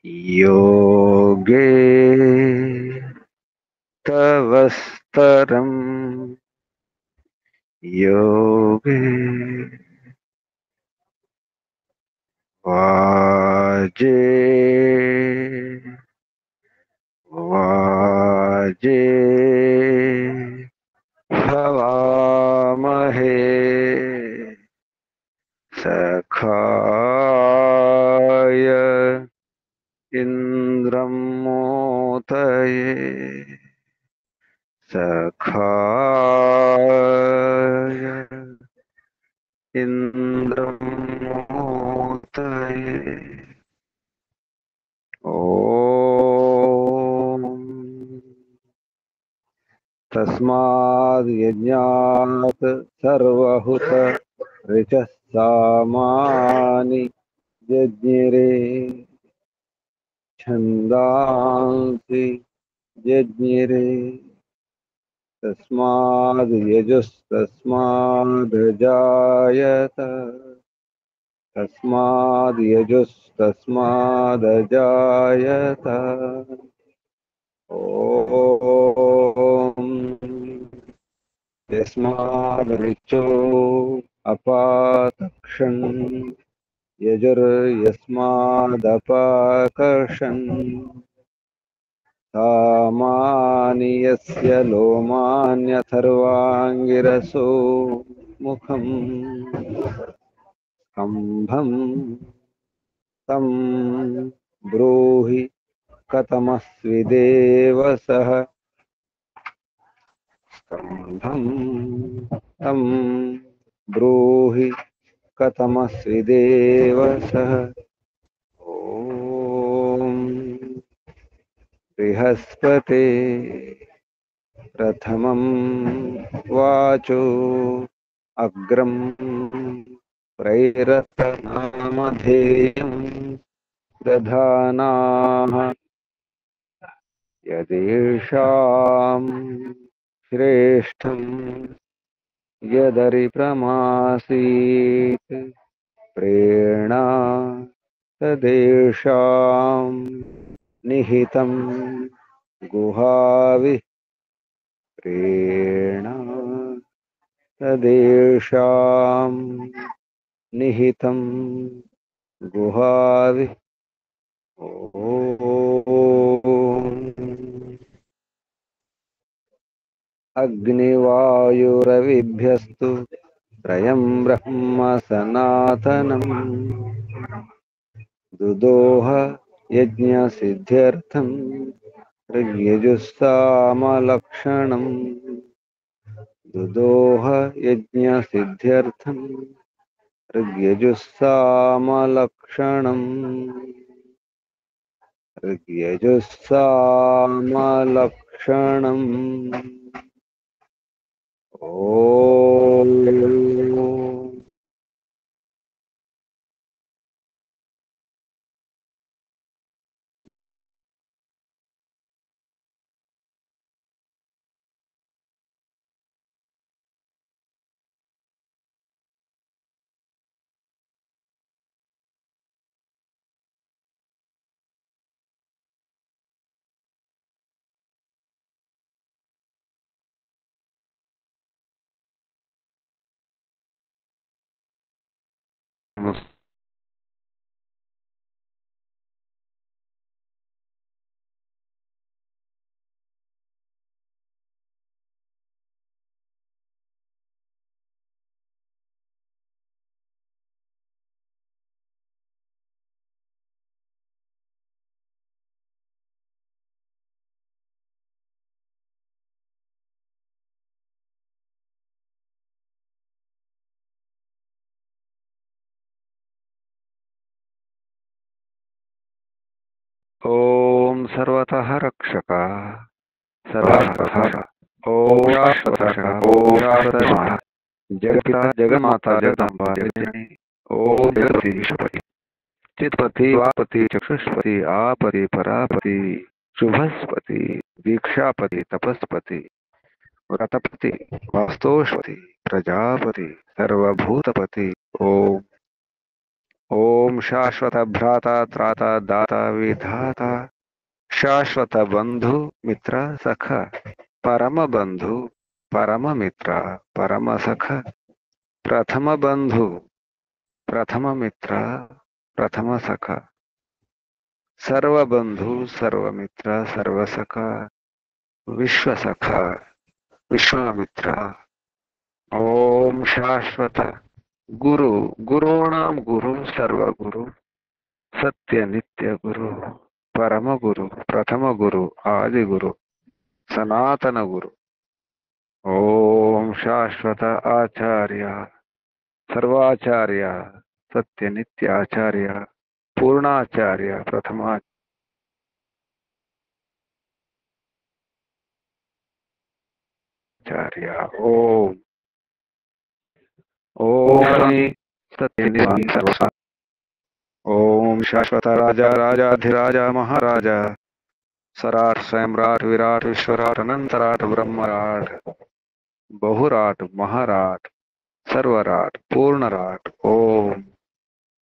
योगे तवस्तरम् योगे वाजे वाजे हवामहे सखाय इन्द्रं मोतये सखाय इन्द्रं मोतये ॐ तस्माद् यज्ञात् सर्वहुत ऋचः सामानि यज्ञिरे छन्दांसि यज्ञिरे तस्माद् यजुस्तस्मादजायत तस्माद् यजुस्तस्मादजायत ॐ यस्मादृचो अपातक्षन् यजुर्यस्मादपाकर्षन् सामानि यस्य लोमान्यथर्वाङ्गिरसो मुखम् सम्भं तं ब्रूहि कथमस्विदेव सः सम्भं तं ब्रूहि कथमस्विदेव सः ॐ बृहस्पते प्रथमं वाचो अग्रं प्रैरतनामधेयम् दधानाः यदेषां श्रेष्ठं यदरिप्रमासीत् प्रेरणा तदेषां निहितं गुहाविः प्रेरणा तदेषां निहितं गुहाविः ॐ अग्निवायुरविभ्यस्तु त्रयं ब्रह्म सनातनम् दुदोह यज्ञसिद्ध्यर्थं ऋग्यजुस्सामलक्षणम् दुदोह यज्ञसिद्ध्यर्थं ऋग्यजुस्सामलक्षणम् ऋग्यजुस्सामलक्षणम् ॐ ॐ सर्वतः रक्षक सर्वतः ॐ शाश्वतः ॐ शाश्वतः जगत्पिता जगन्माता जगदम्बा जगजननी ॐ जगत्पति विश्वपति चित्पति वापति चक्षुष्पति आपति परापति शुभस्पति दीक्षापति तपस्पति व्रतपति वास्तोषपति प्रजापति सर्वभूतपति ओम ओम शाश्वत भ्राता त्राता दाता विधाता शाश्वत बंधु मित्र सख परम बंधु परम मित्र परम सख प्रथम बंधु प्रथम मित्र प्रथम सख सर्व बंधु सर्व मित्र सर्व सख विश्व सख विश्वामित्र। ओम शाश्वत गुरु गुरूणां गुरु सर्वगुरु सत्य नित्य गुरु परम गुरु प्रथम गुरु आदि गुरु सनातन गुरु। ओम शाश्वत आचार्य सर्वाचार्य सत्य नित्य आचार्य पूर्णाचार्य प्रथमाचार्य। ओम ओम सत्य नित्य सर्वसा। ओम शाश्वत राजा राजाधिराजा महाराजा सराट स्वयंराट विराट विश्वराट अनंतराट ब्रह्मराट बहुराट महाराट सर्वराट पूर्णराट। ओम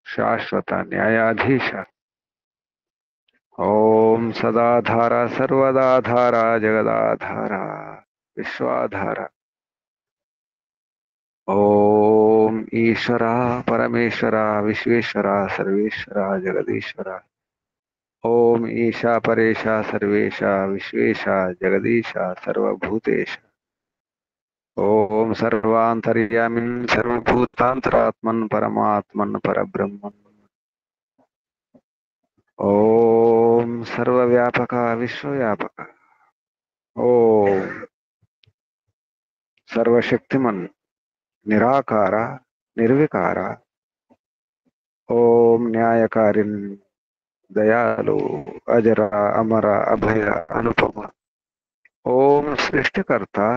शाश्वत न्यायाधीश। ओम सदाधारा सर्वदाधारा जगदाधारा विश्वाधारा। ओम ईश्वरा परमेश्वरा विश्वेश्वरा सर्वेश्वरा जगदीश्वरा। ओम ईशा परेशा सर्वेशा विश्वेशा जगदीशा सर्वभूतेश। ओम सर्वांतर्यामिन् सर्वभूतांतरात्मन् परमात्मन् परब्रह्मन्। ओम सर्वव्यापक विश्वव्यापक। ओम सर्वशक्तिमन् निराकार निर्विकार। ओम न्यायकारिन् दयालु अजरा अमर अभय अनुपम। ओम सृष्टिकर्ता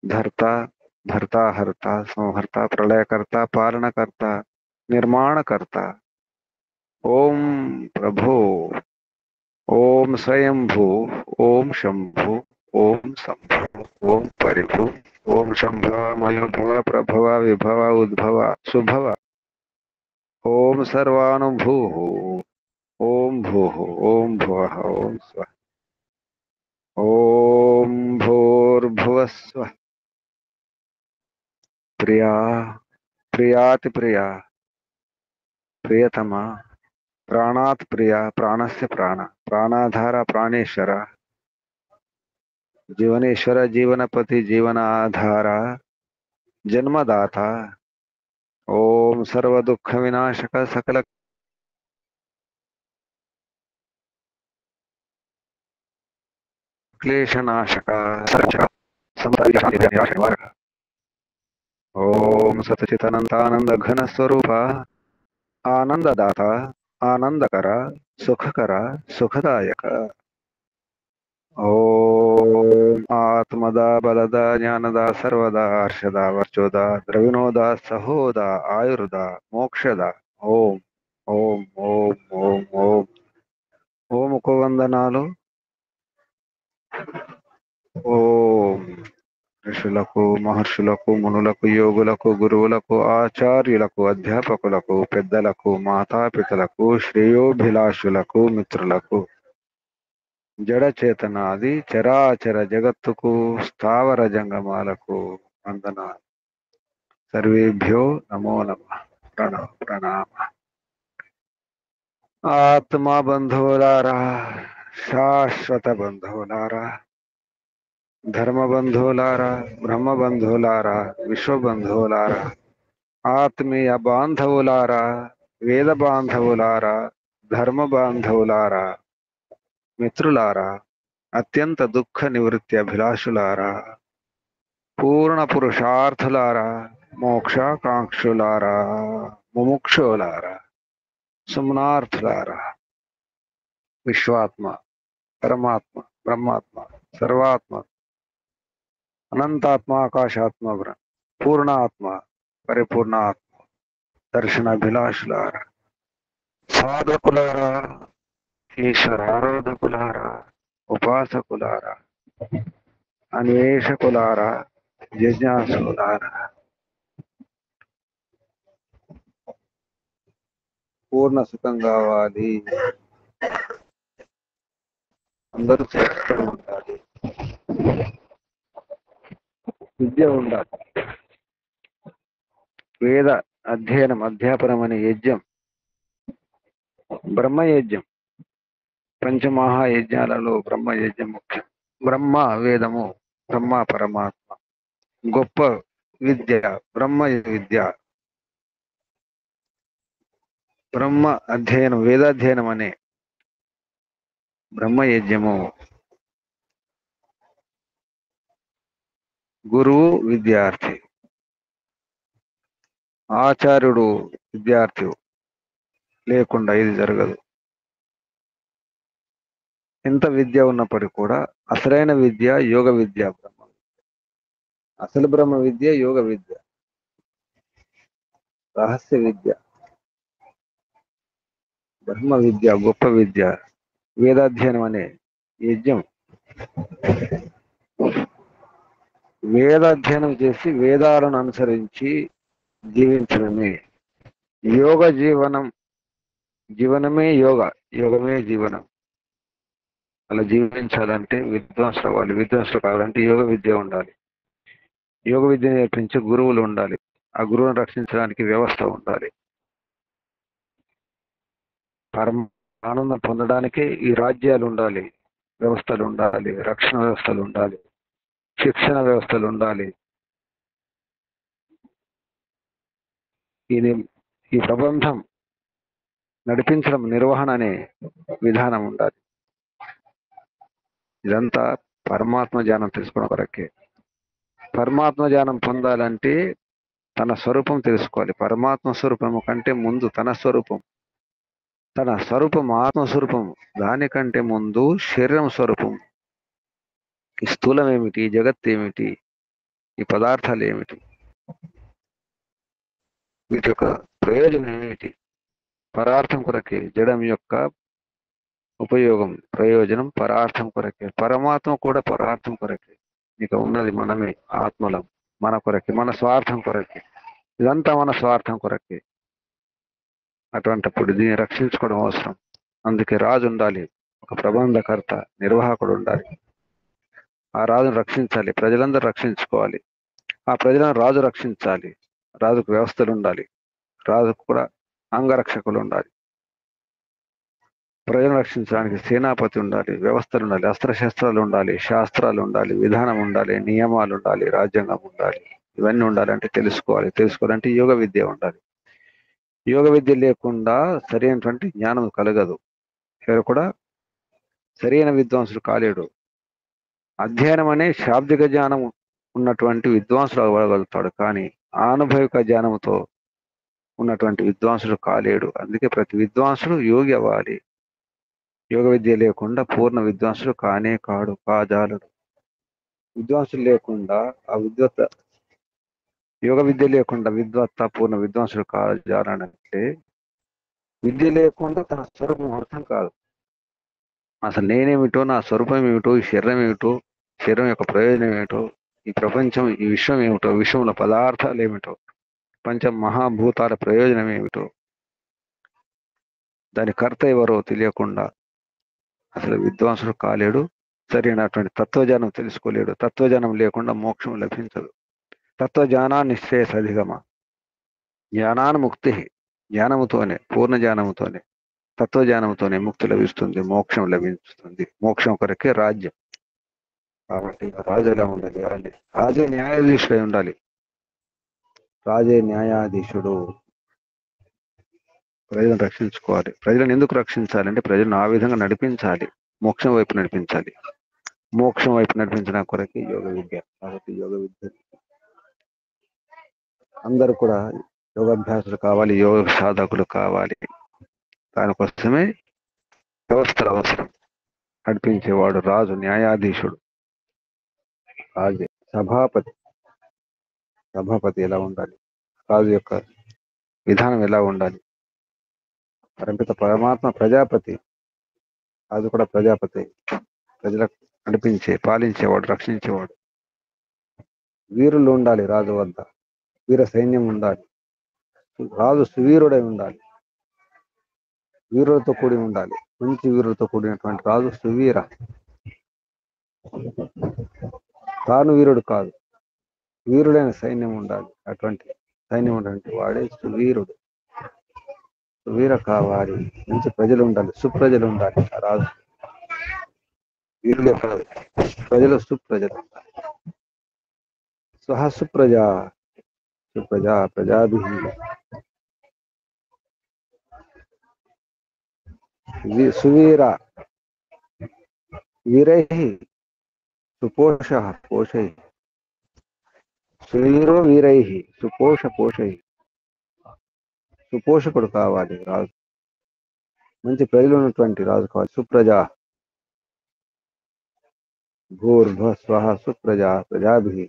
धर्ता भरता हरता संहर्ता प्रलयकर्ता पालनकर्ता निर्माणकर्ता। ओम प्रभो ओम स्वयंभू ओम शंभु ओम शंभु ओम परिभु ओम शंभव मयोभव प्रभव विभव उद्भव सुभव। ओम सर्वानुभू ओम भूः ओम भुवः ओम स्वः। ओम भूर्भुवस्वः। प्रिया प्रियाति प्रिया प्रियतमा प्राणात् प्रिया प्राणस्य प्राण प्राणाधार प्राणेश्वर जीवनेश्वर जीवनपति जीवनाधार जन्मदाता। ओम सर्व दुख विनाशक सकल क्लेशनाशक निराशक। ओम सच्चिदानंद घन स्वरूप आनंददाता आनंदकर सुखकर सुखदायक। ओम आत्मदा बलदा ज्ञानदा सर्वदा हर्षदा वर्चोदा द्रविणोदा सहोदा आयुर्दा मोक्षदा। ओम ओम ओम ओम ओम ఓముకు వందనాలు। ఓం ఋషులకు మహర్షులకు మునులకు యోగులకు గురువులకు ఆచార్యులకు అధ్యాపకులకు పెద్దలకు మాతాపితలకు శ్రేయోభిలాషులకు మిత్రులకు జడ చేతనాది చరాచర జగత్తుకు స్థావర జంగమాలకు వందనాలు। సర్వేభ్యో నమో నమః ప్రణవ ప్రణామ। ఆత్మ బంధువులారా శాశ్వత బంధువులారా ధర్మ బంధువులారా బ్రహ్మ బంధువులారా విశ్వ బంధువులారా ఆత్మీయ బాంధవులారా వేద బాంధవులారా ధర్మ బాంధవులారా మిత్రులారా అత్యంత దుఃఖ నివృత్తి అభిలాషులారా పూర్ణ పురుషార్థులారా మోక్షాకాంక్షులారా ముముక్షులారా సుమనార్థులారా విశ్వాత్మ పరమాత్మ బ్రహ్మాత్మ సర్వాత్మ అనంతాత్మ ఆకాశాత్మ పూర్ణాత్మ పరిపూర్ణాత్మ దర్శనాభిలాషులారా సాధకులారా ఈశ్వరారాధకులారా ఉపాసకులారా అన్వేషకులారా జిజ్ఞాసులారా పూర్ణ సుఖం కావాలి, అందరూ చేస్తూ ఉండాలి, విద్య ఉండాలి. వేద అధ్యయనం, అధ్యాపనం అనే యజ్ఞం బ్రహ్మయజ్ఞం. పంచమహాయజ్ఞాలలో బ్రహ్మయజ్ఞం ముఖ్యం. బ్రహ్మ వేదము, బ్రహ్మ పరమాత్మ, గొప్ప విద్య బ్రహ్మ విద్య. బ్రహ్మ అధ్యయనం, వేదాధ్యయనం అనే బ్రహ్మయజ్ఞము. గురువు విద్యార్థి, ఆచార్యుడు విద్యార్థి లేకుండా ఇది జరగదు. ఎంత విద్య ఉన్నప్పటికీ కూడా అసలైన విద్య యోగ విద్య. అసలు బ్రహ్మ విద్య యోగ విద్య, రహస్య విద్య. బ్రహ్మ విద్య గొప్ప విద్య. వేదాధ్యయనం అనే యజ్ఞం. వేదాధ్యయనం చేసి వేదాలను అనుసరించి జీవించడమే యోగ జీవనం. జీవనమే యోగ, యోగమే జీవనం. అలా జీవించాలంటే విద్వాంసులు అవ్వాలి. విద్వాంసులు కావాలంటే యోగ విద్య ఉండాలి. యోగ విద్య నేర్పించే గురువులు ఉండాలి. ఆ గురువును రక్షించడానికి వ్యవస్థ ఉండాలి. పరమ ఆనందం పొందడానికి ఈ రాజ్యాలు ఉండాలి, వ్యవస్థలు ఉండాలి, రక్షణ వ్యవస్థలు ఉండాలి, శిక్షణ వ్యవస్థలు ఉండాలి. ఇది ఈ ప్రబంధం నడిపించడం, నిర్వహణ అనే విధానం ఉండాలి. ఇదంతా పరమాత్మ జ్ఞానం తెలుసుకోవడం కొరకే. పరమాత్మ జ్ఞానం పొందాలంటే తన స్వరూపం తెలుసుకోవాలి. పరమాత్మ స్వరూపము కంటే ముందు తన స్వరూపం. తన స్వరూపం ఆత్మస్వరూపం, దానికంటే ముందు శరీరం స్వరూపం. ఈ స్థూలం ఏమిటి, ఈ జగత్ ఏమిటి, ఈ పదార్థాలు ఏమిటి, వీటి యొక్క ప్రయోజనం ఏమిటి? పరార్థం కొరకే. జడం యొక్క ఉపయోగం, ప్రయోజనం పరార్థం కొరకే. పరమాత్మ కూడా పరార్థం కొరకే. ఇక ఉన్నది మనమే, ఆత్మలం, మన కొరకే, మన స్వార్థం కొరకే. ఇదంతా మన స్వార్థం కొరకే. అటువంటిప్పుడు దీన్ని రక్షించుకోవడం అవసరం. అందుకే రాజు ఉండాలి, ఒక ప్రబంధకర్త, నిర్వాహకుడు ఉండాలి. ఆ రాజును రక్షించాలి, ప్రజలందరూ రక్షించుకోవాలి. ఆ ప్రజలను రాజు రక్షించాలి. రాజుకు వ్యవస్థలు ఉండాలి, రాజుకు కూడా అంగరక్షకులు ఉండాలి. ప్రజలను రక్షించడానికి సేనాపతి ఉండాలి, వ్యవస్థలు ఉండాలి, అస్త్రశస్త్రాలు ఉండాలి, శాస్త్రాలు ఉండాలి, విధానం ఉండాలి, నియమాలు ఉండాలి, రాజ్యాంగం ఉండాలి. ఇవన్నీ ఉండాలంటే తెలుసుకోవాలంటే యోగ విద్య ఉండాలి. యోగ విద్య లేకుండా సరైనటువంటి జ్ఞానం కలగదు. ఎవరు కూడా సరైన విద్వాంసుడు కాలేడు. అధ్యయనం అనే శాబ్దిక జ్ఞానం ఉన్నటువంటి విద్వాంసుడు అవ్వగలుగుతాడు, కానీ ఆనుభవిక జ్ఞానంతో ఉన్నటువంటి విద్వాంసుడు కాలేడు. అందుకే ప్రతి విద్వాంసుడు యోగి అవ్వాలి. యోగ విద్య లేకుండా పూర్ణ విద్వాంసుడు కాజాలడు. విద్వాంసులు లేకుండా ఆ విద్వత్త, యోగ విద్య లేకుండా విద్వత్త పూర్ణ విద్వాంసుడు కాజాలనంటే విద్య లేకుండా తన స్వరూపం అర్థం కాదు. అసలు నేనేమిటో, నా స్వరూపం ఏమిటో, ఈ శరీరం ఏమిటో, శరీరం యొక్క ప్రయోజనం ఏమిటో, ఈ ప్రపంచం, ఈ విశ్వం ఏమిటో, విశ్వంలో పదార్థాలు ఏమిటో, పంచ మహాభూతాల ప్రయోజనం ఏమిటో, దాని కర్త ఎవరో తెలియకుండా అసలు విద్వాంసుడు కాలేడు. సరైనటువంటి తత్వజ్ఞానం తెలుసుకోలేడు. తత్వజ్ఞానం లేకుండా మోక్షం లభించదు. తత్వజ్ఞానాన్ని శ్రేయసధిగమ. జ్ఞానాన్ముక్తి, జ్ఞానముతోనే, పూర్ణ జ్ఞానముతోనే, తత్వజ్ఞానంతోనే ముక్తి లభిస్తుంది, మోక్షం లభిస్తుంది. మోక్షం కొరకే రాజ్యం. కాబట్టి రాజు ఎలా ఉండాలి? రాజే న్యాయాధీశుడై ఉండాలి. రాజే న్యాయాధీశుడు. ప్రజలను రక్షించుకోవాలి. ప్రజలను ఎందుకు రక్షించాలంటే ప్రజలను ఆ విధంగా నడిపించాలి, మోక్షం వైపు నడిపించాలి. మోక్షం వైపు నడిపించడం కొరకే యోగ విద్య. కాబట్టి యోగ విద్య అందరూ కూడా యోగాభ్యాసులు కావాలి, యోగ సాధకులు కావాలి. దానికోసమే వ్యవస్థలు అవసరం. నడిపించేవాడు రాజు, న్యాయాధీశుడు, రాజు. సభాపతి, సభాపతి ఎలా ఉండాలి? రాజు యొక్క విధానం ఎలా ఉండాలి? పరంపిత పరమాత్మ ప్రజాపతి, రాజు కూడా ప్రజాపతి. ప్రజలకు నడిపించే, పాలించేవాడు, రక్షించేవాడు. వీరులు ఉండాలి రాజు వద్ద, వీర సైన్యం ఉండాలి. రాజు సువీరుడై ఉండాలి. వీరులతో కూడి ఉండాలి. మంచి వీరులతో కూడినటువంటి రాజు సువీర. తాను వీరుడు కాదు, వీరుడైన సైన్యం ఉండాలి. అటువంటి సైన్యం ఉన్నటువంటి వాడే సువీరుడు. సువీర కావాలి. మంచి ప్రజలు ఉండాలి, సుప్రజలు ఉండాలి. ఆ రాజు వీరులే కాదు, ప్రజలు సుప్రజలు ఉండాలి. స్వహ సుప్రజ, సుప్రజ ప్రజాభి సువీర వీరై సుపోష పోషై. సువీరో వీరై సుపోష పోషై. సుపోషకుడు కావాలి రాజు. మంచి ప్రజలు ఉన్నటువంటి రాజు కావాలి. సుప్రజ భూర్భ స్వహ సుప్రజ ప్రజాభి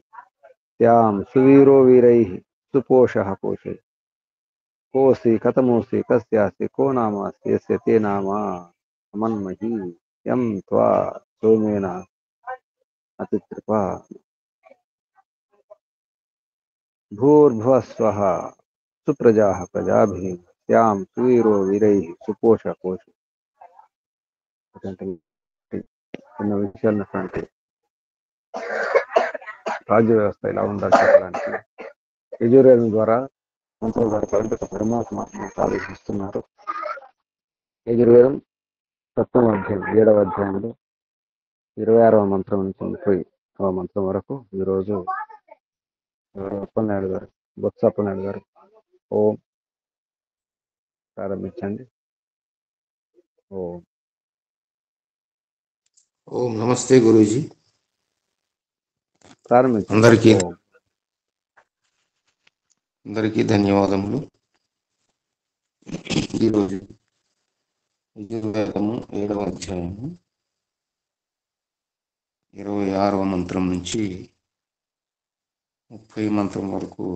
త్యాం సువీరో వీరై సుపోష పోషై. కోసి కథమోసి కస్యాసి కో నామాసి యస్య తే నామా అమన్మహి యం త్వా సోమేన అతిత్రిప. భూర్భువస్వః సుప్రజాః ప్రజాభిः త్యాం సువీరో వీరైః సుపోష పోష. చిన్న విషయాలటువంటి రాజ్య వ్యవస్థ ఇలా ఉండాలి చెప్పడానికి యజుర్వేదం ద్వారా మంత్రుల ద్వారా పరమాత్మ ఆలోచిస్తున్నారు. యజుర్వేదం 7వ అధ్యాయం 7వ అధ్యాయంలో 26వ మంత్రం నుంచి 30వ మంత్రం వరకు ఈరోజు అప్పలనాయుడు గారు, బొత్స అప్పలనాయుడు గారు ఓం ప్రారంభించండి. ఓం. ఓం నమస్తే గురూజీ. ప్రారంభించండి. అందరికీ ధన్యవాదములు. ఈరోజు యజుర్వేదము 7వ అధ్యాయము 26వ మంత్రం నుంచి 30 మంత్రం వరకు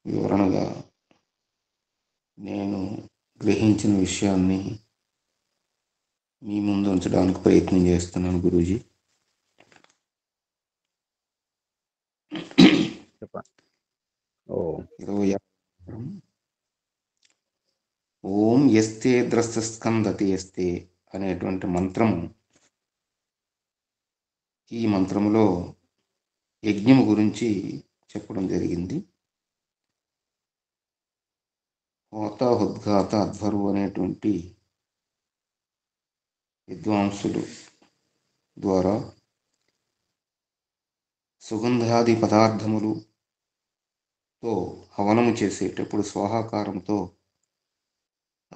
వివరణగా నేను గ్రహించిన విషయాన్ని మీ ముందు ఉంచడానికి ప్రయత్నం చేస్తున్నాను గురూజీ. ఓం యస్తే ద్రస్తస్కందతి యస్తే అనేటువంటి మంత్రము, ఈ మంత్రములో యజ్ఞము గురించి చెప్పడం జరిగింది. హోత హుద్గాత అధ్వరు అనేటువంటి విద్వాంసులు ద్వారా సుగంధాది పదార్థములుతో హవనము చేసేటప్పుడు స్వాహాకారంతో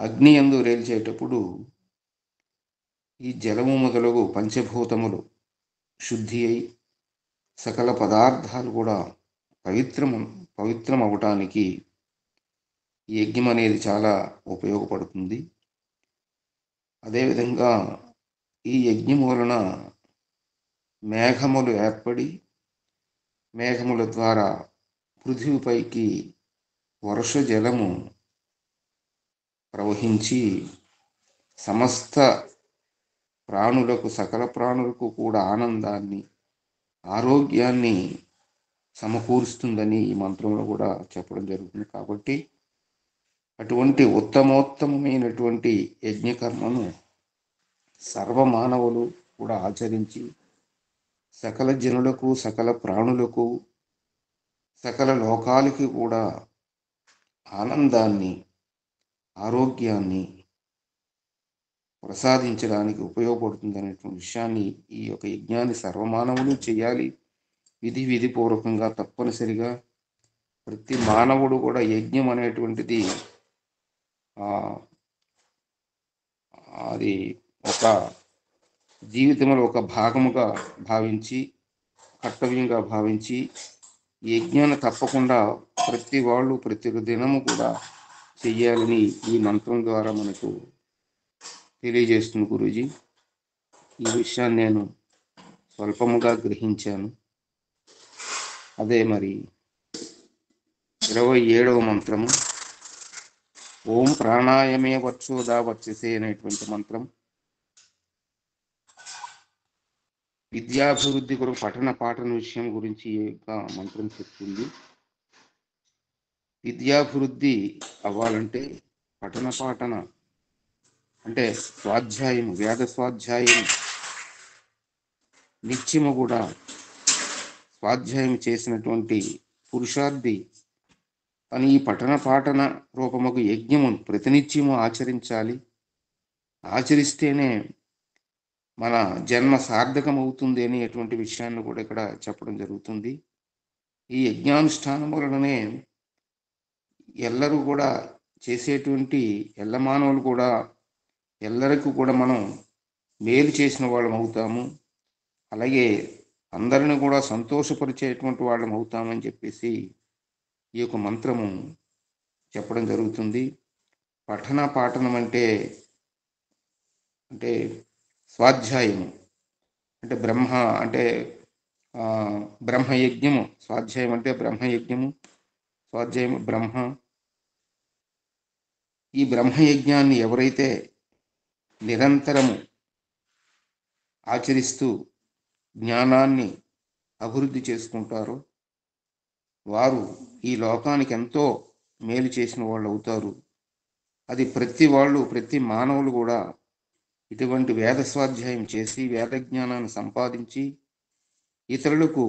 అగ్ని యందు రేల్చేటప్పుడు ఈ జలము మొదలగు పంచభూతములు శుద్ధి అయి సకల పదార్థాలు కూడా పవిత్రం అవటానికి ఈ యజ్ఞం అనేది చాలా ఉపయోగపడుతుంది. అదేవిధంగా ఈ యజ్ఞం వలన మేఘములు ఏర్పడి మేఘముల ద్వారా పృథివీపైకి వర్ష జలము ప్రవహించి సమస్త ప్రాణులకు, సకల ప్రాణులకు కూడా ఆనందాన్ని, ఆరోగ్యాన్ని సమకూరుస్తుందని ఈ మంత్రంలో కూడా చెప్పడం జరుగుతుంది. కాబట్టి అటువంటి ఉత్తమోత్తమైనటువంటి యజ్ఞకర్మను సర్వమానవులు కూడా ఆచరించి సకల జనులకు, సకల ప్రాణులకు, సకల లోకాలకి కూడా ఆనందాన్ని, ఆరోగ్యాన్ని ప్రసాదించడానికి ఉపయోగపడుతుంది అనేటువంటి విషయాన్ని, ఈ యొక్క యజ్ఞాన్ని సర్వమానవులు చేయాలి. విధిపూర్వకంగా తప్పనిసరిగా ప్రతి మానవుడు కూడా యజ్ఞం అనేటువంటిది అది ఒక జీవితంలో ఒక భాగముగా భావించి, కర్తవ్యంగా భావించి యజ్ఞాన్ని తప్పకుండా ప్రతి వాళ్ళు ప్రతి దినము కూడా చెయ్యాలని ఈ మంత్రం ద్వారా మనకు తెలియజేస్తుంది గురూజీ. ఈ విషయాన్ని నేను స్వల్పముగా గ్రహించాను. అదే మరి 27వ మంత్రము ఓం ప్రాణాయమే వర్చోదా వర్చసే అనేటువంటి మంత్రం విద్యాభివృద్ధి కొరకు పఠన పాఠన విషయం గురించి మంత్రం చెప్తుంది. విద్యాభివృద్ధి అవ్వాలంటే పఠన పాఠన అంటే స్వాధ్యాయం, వేద స్వాధ్యాయం నిత్యము కూడా స్వాధ్యాయం చేసినటువంటి పురుషార్థి అని ఈ పఠన పాఠన రూపముకు యజ్ఞమును ప్రతినిత్యము ఆచరించాలి. ఆచరిస్తేనే మన జన్మ సార్థకం అవుతుంది అనేటువంటి విషయాన్ని కూడా ఇక్కడ చెప్పడం జరుగుతుంది. ఈ యజ్ఞానుష్ఠానం వలననే ఎల్లరూ కూడా చేసేటువంటి మానవులు కూడా ఎల్లరికీ కూడా మనం మేలు చేసిన వాళ్ళం అవుతాము. అలాగే అందరిని కూడా సంతోషపరిచేటువంటి వాళ్ళం అవుతామని చెప్పేసి ఈ యొక్క మంత్రము చెప్పడం జరుగుతుంది. పఠన పాఠనం అంటే స్వాధ్యాయము అంటే బ్రహ్మయజ్ఞము. స్వాధ్యాయం అంటే బ్రహ్మయజ్ఞము, స్వాధ్యాయము బ్రహ్మ. ఈ బ్రహ్మయజ్ఞాన్ని ఎవరైతే నిరంతరము ఆచరిస్తూ జ్ఞానాన్ని అభివృద్ధి చేసుకుంటారో వారు ఈ లోకానికి ఎంతో మేలు చేసిన వాళ్ళు అవుతారు. అది ప్రతి మానవులు కూడా ఇటువంటి వేద స్వాధ్యాయం చేసి వేద జ్ఞానాన్ని సంపాదించి ఇతరులకు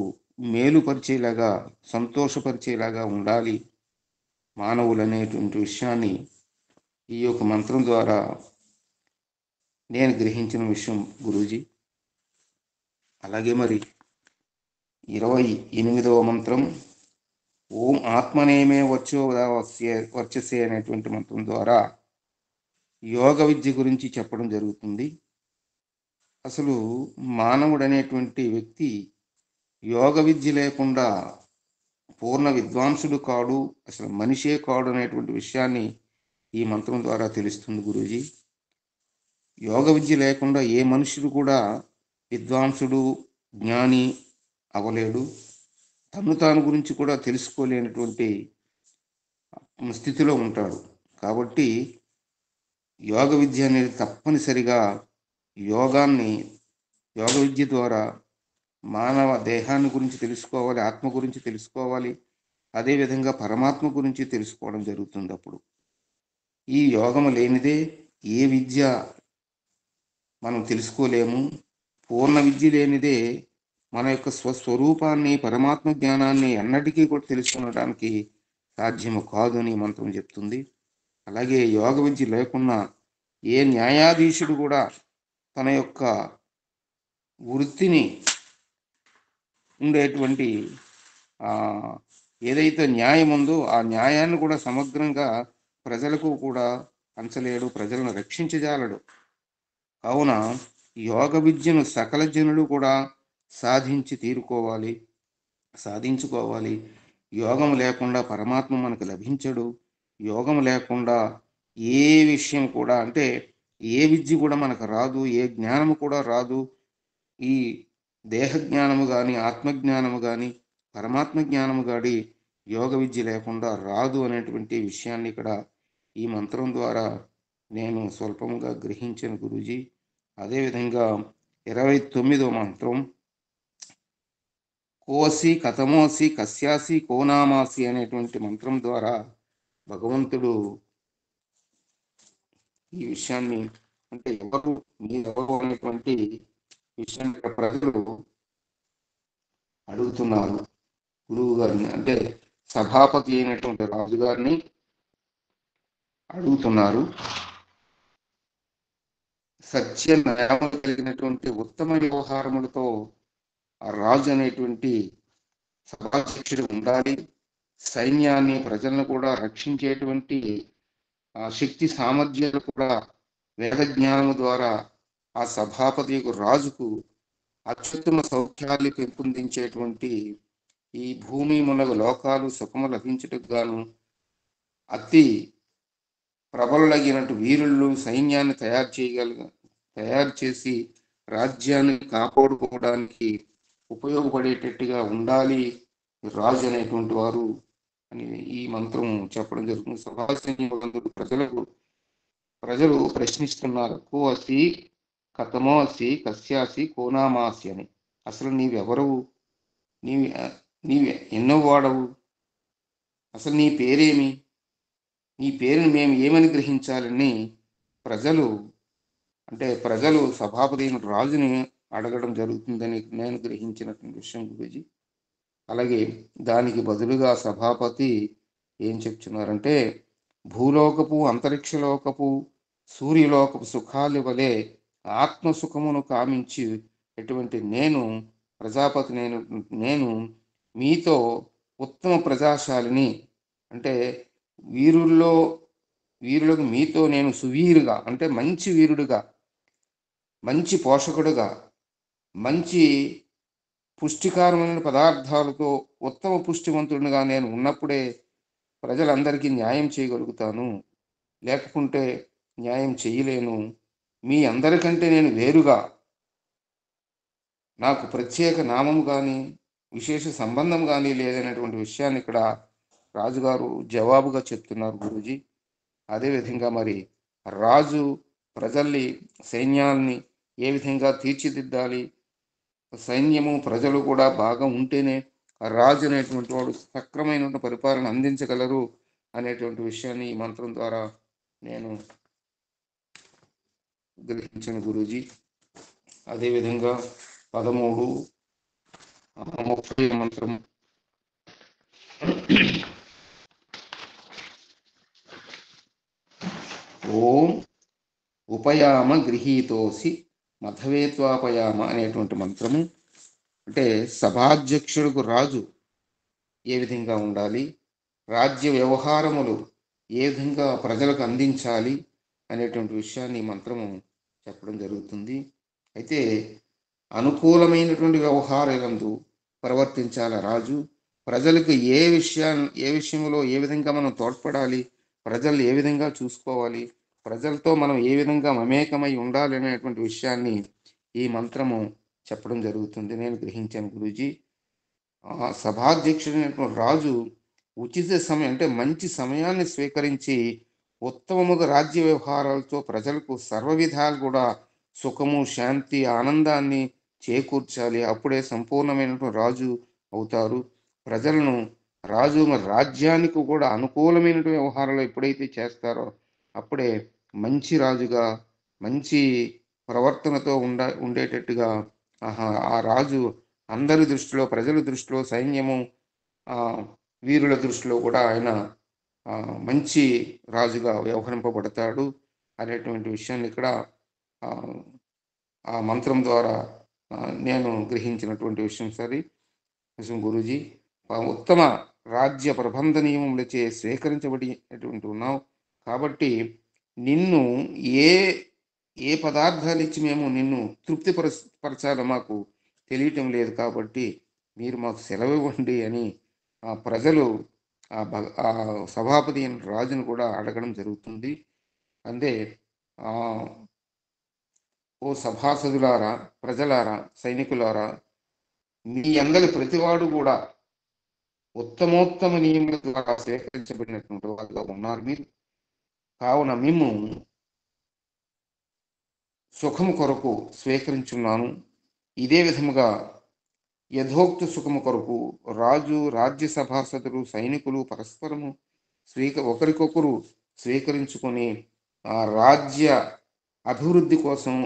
మేలుపరిచేలాగా, సంతోషపరిచేలాగా ఉండాలి మానవులు అనేటువంటి విషయాన్ని ఈ యొక్క మంత్రం ద్వారా నేను గ్రహించిన విషయం గురూజీ. అలాగే మరి 28వ మంత్రం ఓం ఆత్మనేమే వర్చసే అనేటువంటి మంత్రం ద్వారా యోగ విద్య గురించి చెప్పడం జరుగుతుంది. అసలు మానవుడు అనేటువంటి వ్యక్తి యోగ విద్య లేకుండా పూర్ణ విద్వాంసుడు కాడు, అసలు మనిషే కాడు అనేటువంటి విషయాన్ని ఈ మంత్రం ద్వారా తెలుస్తుంది గురూజీ. యోగ విద్య లేకుండా ఏ మనుషుడు కూడా విద్వాంసుడు, జ్ఞాని అవ్వలేడు. తాను గురించి కూడా తెలుసుకోలేనటువంటి స్థితిలో ఉంటాడు. కాబట్టి యోగ విద్య అనేది తప్పనిసరిగా యోగ విద్య ద్వారా మానవ దేహాన్ని గురించి తెలుసుకోవాలి, ఆత్మ గురించి తెలుసుకోవాలి, అదేవిధంగా పరమాత్మ గురించి తెలుసుకోవడం జరుగుతుంది. అప్పుడు ఈ యోగము లేనిదే ఏ విద్య మనం తెలుసుకోలేము. పూర్ణ విద్య లేనిదే మన యొక్క స్వస్వరూపాన్ని, పరమాత్మ జ్ఞానాన్ని ఎన్నటికీ కూడా తెలుసుకునడానికి సాధ్యము కాదు అని మంత్రం చెప్తుంది. అలాగే యోగ విద్య లేకున్నా ఏ న్యాయాధీశుడు కూడా తన యొక్క వృత్తిని ఉండేటువంటి ఏదైతే న్యాయం ఉందో ఆ న్యాయాన్ని కూడా సమగ్రంగా ప్రజలకు కూడా పంచలేడు, ప్రజలను రక్షించజాలడు. కావున యోగ విద్యను సకల జనులు కూడా సాధించుకోవాలి. యోగం లేకుండా పరమాత్మ మనకు లభించడు. యోగం లేకుండా ఏ విషయం కూడా ఏ విద్య కూడా మనకు రాదు, ఏ జ్ఞానము కూడా రాదు. ఈ దేహ జ్ఞానము కానీ, ఆత్మజ్ఞానము కానీ, పరమాత్మ జ్ఞానము కానీ యోగ విద్య లేకుండా రాదు అనేటువంటి విషయాన్ని ఇక్కడ ఈ మంత్రం ద్వారా నేను స్వల్పంగా గ్రహించిన గురూజీ. అదేవిధంగా 29వ మంత్రం కోసి కథమోసి కస్యాసి కోనామాసి అనేటువంటి మంత్రం ద్వారా భగవంతుడు ఈ విషయాన్ని మీరెవరు అనేటువంటి విషయాన్ని ప్రజలు అడుగుతున్నారు. గురువు గారిని సభాపతి అయినటువంటి రాజు గారిని అడుగుతున్నారు. సత్య న్యాయములు కలిగినటువంటి ఉత్తమ వ్యవహారములతో ఆ రాజు అనేటువంటి సభాధ్యక్షుడు ఉండాలి. సైన్యాన్ని, ప్రజలను కూడా రక్షించేటువంటి శక్తి సామర్థ్యాలు కూడా వేద జ్ఞానము ద్వారా ఆ సభాపతి రాజుకు అత్యుత్తమ సౌఖ్యాలు పెంపొందించేటువంటి ఈ భూమి మునగ లోకాలు సుఖము లభించుటకు గాను అతి ప్రబలులగినట్టు వీరులు సైన్యాన్ని తయారు చేసి రాజ్యాన్ని కాపాడుకోవడానికి ఉపయోగపడేటట్టుగా ఉండాలి రాజు అనేటువంటి వారు అని ఈ మంత్రం చెప్పడం జరుగుతుంది. సభాసైన్యులందరూ ప్రజలు ప్రశ్నిస్తున్నారు. కో అసి కథమో అసి కస్యాసి కోనామాసి అని. అసలు నీవెవరవు, నీవి ఎన్నో వాడవు, అసలు నీ పేరేమి, నీ పేరుని మేము ఏమని గ్రహించాలని ప్రజలు సభాపతి అయిన రాజుని అడగడం జరుగుతుందని నేను గ్రహించినటువంటి విషయం గురూజీ. అలాగే దానికి బదులుగా సభాపతి ఏం చెప్తున్నారంటే, భూలోకపు అంతరిక్షలోకపు సూర్యలోకపు సుఖాలు వలె ఆత్మసుఖమును కామించి ఎటువంటి ప్రజాపతి నేను మీతో ఉత్తమ ప్రజాశాలిని, అంటే వీరులకు మీతో నేను సువీరుగా, అంటే మంచి వీరుడుగా, మంచి పోషకుడుగా, మంచి పుష్టికరమైన పదార్థాలతో ఉత్తమ పుష్టివంతుడిగా నేను ఉన్నప్పుడే ప్రజలందరికీ న్యాయం చేయగలుగుతాను, లేకుంటే న్యాయం చేయలేను. మీ అందరికంటే నేను వేరుగా, నాకు ప్రత్యేక నామం కానీ విశేష సంబంధం కానీ లేదనేటువంటి విషయాన్ని ఇక్కడ రాజుగారు జవాబుగా చెప్తున్నారు గురూజీ. అదేవిధంగా మరి రాజు ప్రజల్ని, సైన్యాల్ని ఏ విధంగా తీర్చిదిద్దాలి, సైన్యము ప్రజలు కూడా బాగా ఉంటేనే రాజు అనేటువంటి వాడు సక్రమైనటువంటి పరిపాలన అందించగలరు అనేటువంటి విషయాన్ని ఈ మంత్రం ద్వారా నేను గ్రహించిన గురూజీ. అదేవిధంగా 13:30 మంత్రం, ఓం ఉపయామ గృహీతోసి మధవేత్వాపయామ అనేటువంటి మంత్రము. అంటే సభాధ్యక్షుడికి రాజు ఏ విధంగా ఉండాలి, రాజ్య వ్యవహారములు ఏ విధంగా ప్రజలకు అందించాలి అనేటువంటి విషయాన్ని ఈ మంత్రము చెప్పడం జరుగుతుంది. అయితే అనుకూలమైనటువంటి వ్యవహారాలందు ప్రవర్తించాల రాజు. ప్రజలకు ఏ విషయంలో ఏ విధంగా మనం తోడ్పడాలి, ప్రజలు ఏ విధంగా చూసుకోవాలి, ప్రజలతో మనం ఏ విధంగా మమేకమై ఉండాలి అనేటువంటి విషయాన్ని ఈ మంత్రము చెప్పడం జరుగుతుంది నేను గ్రహించాను గురూజీ. సభాధ్యక్షుడైనటువంటి రాజు ఉచిత సమయం, అంటే మంచి సమయాన్ని స్వీకరించి ఉత్తమముగా రాజ్య వ్యవహారాలతో ప్రజలకు సర్వ విధాలు కూడా సుఖము, శాంతి, ఆనందాన్ని చేకూర్చాలి. అప్పుడే సంపూర్ణమైనటువంటి రాజు అవుతారు. ప్రజలను రాజ్యానికి కూడా అనుకూలమైనటువంటి వ్యవహారాలు ఎప్పుడైతే చేస్తారో అప్పుడే మంచి రాజుగా, మంచి ప్రవర్తనతో ఉండేటట్టుగా ఆ రాజు అందరి దృష్టిలో, ప్రజల దృష్టిలో, సైన్యము, వీరుల దృష్టిలో కూడా ఆయన మంచి రాజుగా వ్యవహరింపబడతాడు అనేటువంటి విషయాన్ని ఇక్కడ ఆ మంత్రం ద్వారా నేను గ్రహించినటువంటి విషయం గురూజీ. ఉత్తమ రాజ్య ప్రబంధ నియమములచే స్వీకరించబడినటువంటి ఉన్నావు కాబట్టి నిన్ను ఏ పదార్థాలు ఇచ్చి మేము నిన్ను తృప్తిపరచాలో మాకు తెలియటం లేదు, కాబట్టి మీరు మాకు సెలవు ఇవ్వండి అని ఆ ప్రజలు ఆ సభాపతి రాజును కూడా అడగడం జరుగుతుంది. అంటే ఓ సభాసదులారా, ప్రజలారా, సైనికులారా, మీ అందరి ప్రతివాడు కూడా ఉత్తమోత్తమ నియముల ద్వారా స్వీకరించబడినటువంటి వారుగా ఉన్నారు మీరు. కావున మేము సుఖము కొరకు స్వీకరించున్నాను. ఇదే విధముగా యథోక్త సుఖము కొరకు రాజు, రాజ్య సభాసదులు, సైనికులు పరస్పరము ఒకరికొకరు స్వీకరించుకొని ఆ రాజ్య అభివృద్ధి కోసం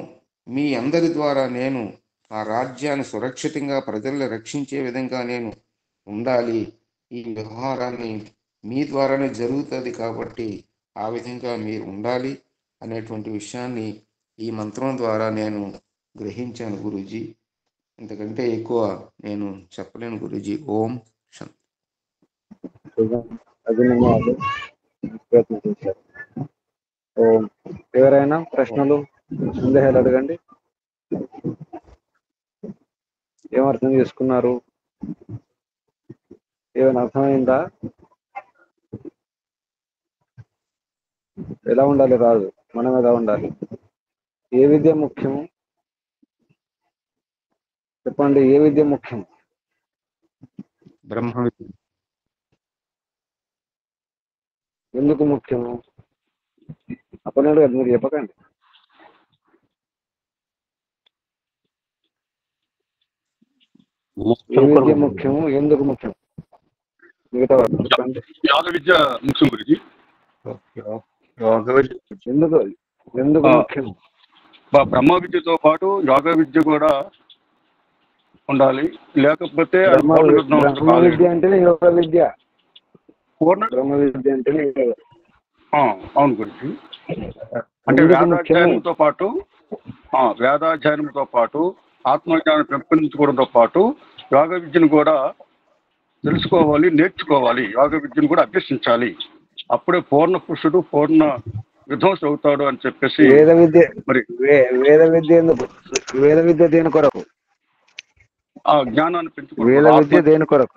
మీ అందరి ద్వారా నేను ఆ రాజ్యాన్ని సురక్షితంగా ప్రజల్ని రక్షించే విధంగా నేను ఉండాలి. ఈ వ్యవహారాన్ని మీ ద్వారానే జరుగుతుంది, కాబట్టి ఆ విధంగా మీరు ఉండాలి అనేటువంటి విషయాన్ని ఈ మంత్రం ద్వారా నేను గ్రహించాను గురూజీ. ఇంతకంటే ఎక్కువ నేను చెప్పలేను గురూజీ. ఓం శాంతి. ప్రయత్నం చేశారు. ఎవరైనా ప్రశ్నలు, సందేహాలు అడగండి. ఏమర్థం చేసుకున్నారు? ఏమైనా అర్థమైందా? ఎలా ఉండాలి రాజు, మనం ఎలా ఉండాలి, ఏ విద్య ముఖ్యం చెప్పండి? ఏ విద్య ముఖ్యం? బ్రహ్మ విద్య. ఎందుకు ముఖ్యము? అప్పనాడు కదా, మీరు చెప్పకండి. ఏ విద్య ముఖ్యము, ఎందుకు ముఖ్యం? మిగతా వాళ్ళు చెప్పండి. యోగ విద్య ముఖ్యం గురించి. ఓకే. యోగ విద్య ఎందుకు ఎందుకు ముఖ్యం? బ్రహ్మ విద్యతో పాటు యోగ విద్య కూడా ఉండాలి, లేకపోతే అది బ్రహ్మ పూర్ణ విద్వాంసుడు బ్రహ్మ కాలేడు. విద్య అంటేనే యోగ విద్య. పూర్ణ బ్రహ్మ విద్య అంటేనే యోగ. అవును గురించి. అంటే ఎందుకు ముఖ్యము? వేదాధ్యయనంతో పాటు ఆత్మజ్ఞానం పెంపొందించుకోవడంతో పాటు యోగ విద్యను కూడా తెలుసుకోవాలి, నేర్చుకోవాలి, యోగ విద్యను కూడా అభ్యసించాలి. అప్పుడే పూర్ణ పురుషుడు పూర్ణ విధ్వంసుడు అవుతాడు అని చెప్పేసి. వేద విద్య మరి వేద విద్య ఎందుకు? వేద విద్య దేని కొరకు? ఆ జ్ఞానాన్ని వేద విద్య పెంచుకోవడం, దేని కొరకు?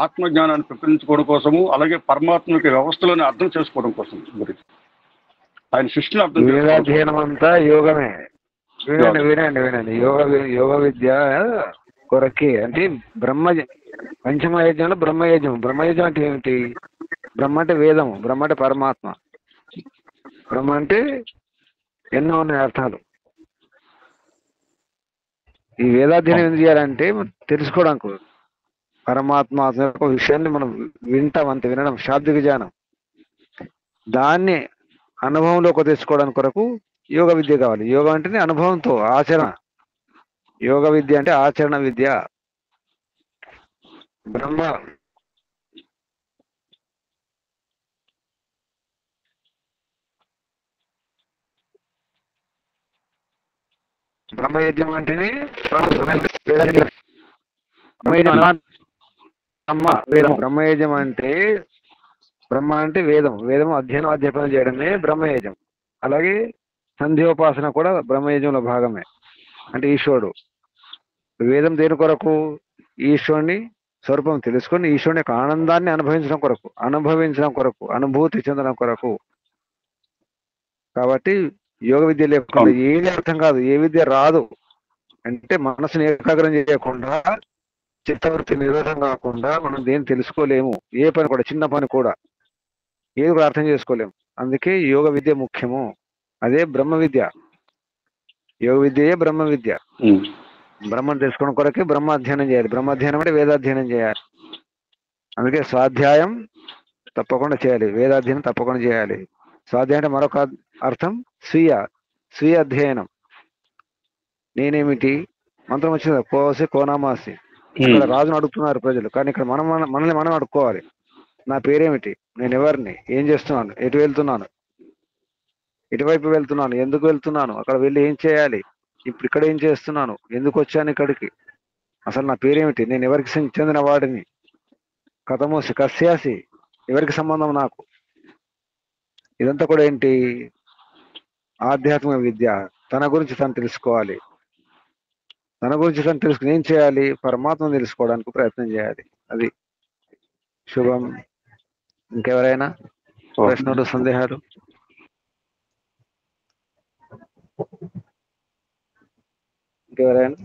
ఆత్మజ్ఞానాన్ని పెంపొందించుకోవడం కోసము, అలాగే పరమాత్మకి వ్యవస్థలోనే అర్థం చేసుకోవడం కోసం గురించి, ఆయన సృష్టిని అర్థం చేసుకోవడం. వేదాధ్యయనం అంతా యోగమే. వినండి వినండి వినండి. యోగ విద్య కొరకే. అంటే పంచమయజ్ఞంలో బ్రహ్మయజ్ఞం. బ్రహ్మయజ్ఞం అంటే ఏమిటి? బ్రహ్మ అంటే వేదము, బ్రహ్మ అంటే పరమాత్మ. బ్రహ్మ అంటే ఎన్నో ఉన్నాయి అర్థాలు. ఈ వేదాధ్యయనం ఏం చేయాలంటే తెలుసుకోవడానికి, పరమాత్మ యొక్క విషయాన్ని మనం వింటాం, అంత వినడం శాబ్దిక జ్ఞానం. దాన్ని అనుభవంలోకి తెచ్చుకోవడానికి కొరకు యోగ విద్య కావాలి. యోగం అంటేనే అనుభవంతో ఆచరణ. యోగ విద్య అంటే ఆచరణ విద్య. బ్రహ్మయజ్ఞం అంటేనే బ్రహ్మయజ్ఞం అంటే బ్రహ్మ అంటే వేదం, వేదము అధ్యయనం అధ్యాపనం చేయడమే బ్రహ్మయజ్ఞం. అలాగే సంధ్యోపాసన కూడా బ్రహ్మయజ్ఞంలో భాగమే. అంటే ఈశ్వరుడు. వేదం దేని కొరకు? ఈశ్వరుని స్వరూపం తెలుసుకొని ఈశ్వరుని యొక్క ఆనందాన్ని అనుభవించడం కొరకు, అనుభూతి చెందడం కొరకు. కాబట్టి యోగ విద్య లేకుండా ఏది అర్థం కాదు, ఏ విద్య రాదు. అంటే మనసుని ఏకాగ్రం చేయకుండా, చిత్తవృత్తి నిరోధం కాకుండా మనం దేని తెలుసుకోలేము. ఏ పని కూడా, చిన్న పని కూడా ఏది కూడా అర్థం చేసుకోలేము. అందుకే యోగ విద్య ముఖ్యము. అదే బ్రహ్మ విద్య. యోగ విద్యయే బ్రహ్మ విద్య. బ్రహ్మను తెలుసుకోవడం కొరకే బ్రహ్మ అధ్యయనం చేయాలి. బ్రహ్మ అధ్యయనం అంటే వేదాధ్యయనం చేయాలి. అందుకే స్వాధ్యాయం తప్పకుండా చేయాలి, వేదాధ్యయనం తప్పకుండా చేయాలి. స్వాధ్యాయం అంటే మరొక అర్థం స్వీయ అధ్యయనం. నేనేమిటి? మంత్రం వచ్చింది కోసి కోనామాసి. ఇక్కడ రాజును అడుగుతున్నారు ప్రజలు, కానీ ఇక్కడ మనల్ని మనం అడుక్కోవాలి. నా పేరేమిటి? నేను ఎవరిని? ఏం చేస్తున్నాను? ఎటు వెళ్తున్నాను? ఎటువైపు వెళ్తున్నాను? ఎందుకు వెళ్తున్నాను? అక్కడ వెళ్ళి ఏం చేయాలి? ఇప్పుడు ఇక్కడ ఏం చేస్తున్నాను? ఎందుకు వచ్చాను ఇక్కడికి? అసలు నా పేరేమిటి? నేను ఎవరికి చెందిన వాడిని? కథమోసి కస్యాసి, ఎవరికి సంబంధం నాకు? ఇదంతా కూడా ఏంటి? ఆధ్యాత్మిక విద్య. తన గురించి తను తెలుసుకోవాలి. తన గురించి తను తెలుసుకుని ఏం చేయాలి? పరమాత్మను తెలుసుకోవడానికి ప్రయత్నం చేయాలి. అది శుభం. ఇంకెవరైనా ప్రశ్నలు, సందేహాలు? ఇంకెవరైనా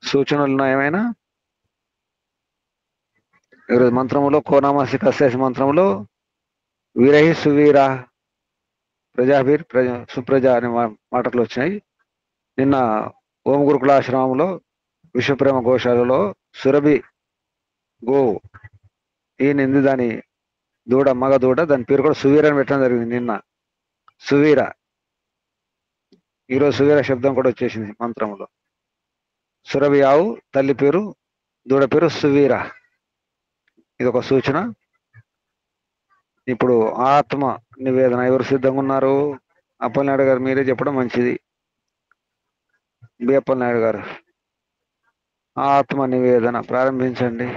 సూచనలు ఉన్నాయా ఏమైనా? ఈరోజు మంత్రములో కోనామాసి కస్యాసి మంత్రములో వీరహి సువీర ప్రజాభీర్ సుప్రజ అనే మాటలు వచ్చినాయి. నిన్న ఓం గురుకులాశ్రమంలో విశ్వప్రేమ గోశాలలో సురభి గోవు ఈయనింది, దాని దూడ, మగ దూడ, దాని పేరు కూడా సువీర అని పెట్టడం జరిగింది నిన్న. సువీర. ఈరోజు సువీర శబ్దం కూడా వచ్చేసింది మంత్రంలో. సురభి ఆవు, తల్లి పేరు, దూడ పేరు సువీర. ఇది ఒక సూచన. ఇప్పుడు ఆత్మ నివేదన ఎవరు సిద్ధంగా ఉన్నారు? అప్పలనాయుడు గారు మీరే చెప్పడం మంచిది. బి అప్పలనాయుడు గారు, ఆత్మ నివేదన ప్రారంభించండి.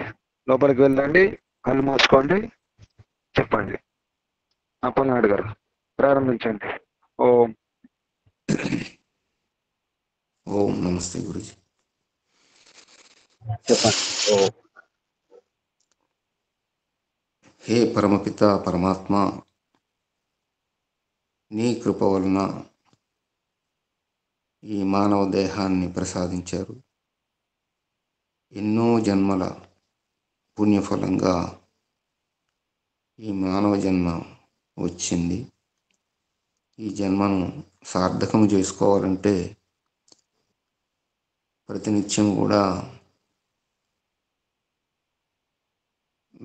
లోపలికి వెళ్ళండి, కళ్ళు మూసుకోండి, చెప్పండి. అప్పలనాయుడు గారు ప్రారంభించండి. ఓం. ఓం నమస్తే గురుజీ. చెప్పండి. ఓం. హే పరమపిత పరమాత్మ, నీ కృప వలన ఈ మానవ దేహాన్ని ప్రసాదించారు. ఎన్నో జన్మల పుణ్యఫలంగా ఈ మానవ జన్మ వచ్చింది. ఈ జన్మను సార్థకం చేసుకోవాలంటే ప్రతినిత్యం కూడా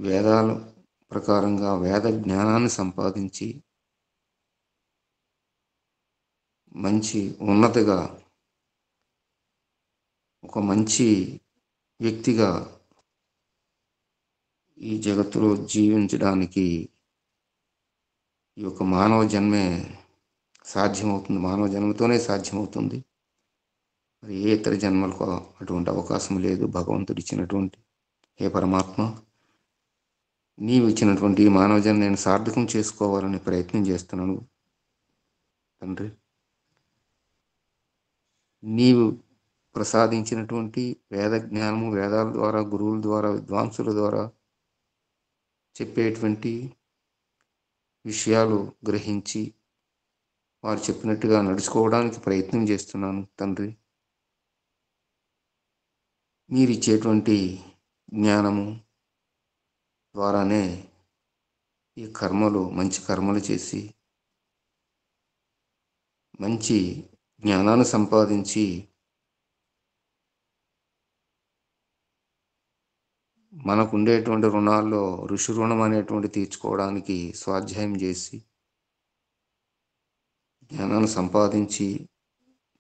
వేదాల ప్రకారంగా వేద జ్ఞానాన్ని సంపాదించి మంచి ఉన్నతిగా ఒక మంచి వ్యక్తిగా ఈ జగత్తులో జీవించడానికి ఈ యొక్క మానవ జన్మే సాధ్యమవుతుంది. మానవ జన్మతోనే సాధ్యమవుతుంది. మరి ఏ ఇతర జన్మలకు అటువంటి అవకాశం లేదు. భగవంతుడు ఇచ్చినటువంటి హే పరమాత్మ, నీవు ఇచ్చినటువంటి ఈ మానవ జన్మ నేను సార్థకం చేసుకోవాలని ప్రయత్నం చేస్తున్నాను తండ్రి. నీవు ప్రసాదించినటువంటి వేద జ్ఞానము, వేదాల ద్వారా, గురువుల ద్వారా, విద్వాంసుల ద్వారా చెప్పేటువంటి విషయాలు గ్రహించి వారు చెప్పినట్టుగా నడుచుకోవడానికి ప్రయత్నం చేస్తున్నాను తండ్రి. మీరు ఇచ్చేటువంటి జ్ఞానము ద్వారానే ఈ కర్మలు, మంచి కర్మలు చేసి మంచి జ్ఞానాన్ని సంపాదించి మనకు ఉండేటువంటి రుణాల్లో ఋషి రుణం అనేటువంటి తీర్చుకోవడానికి స్వాధ్యాయం చేసి జ్ఞానాన్ని సంపాదించి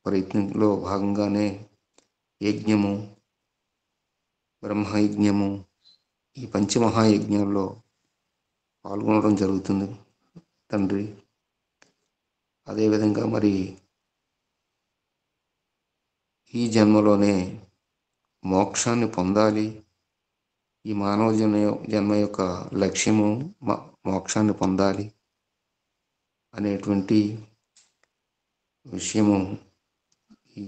ప్రయత్నంలో భాగంగానే యజ్ఞము, బ్రహ్మయజ్ఞము, ఈ పంచమహాయజ్ఞాల్లో పాల్గొనడం జరుగుతుంది తండ్రి. అదేవిధంగా మరి ఈ జన్మలోనే మోక్షాన్ని పొందాలి. ఈ మానవ జన్మ యొక్క లక్ష్యము మోక్షాన్ని పొందాలి అనేటువంటి విషయము ఈ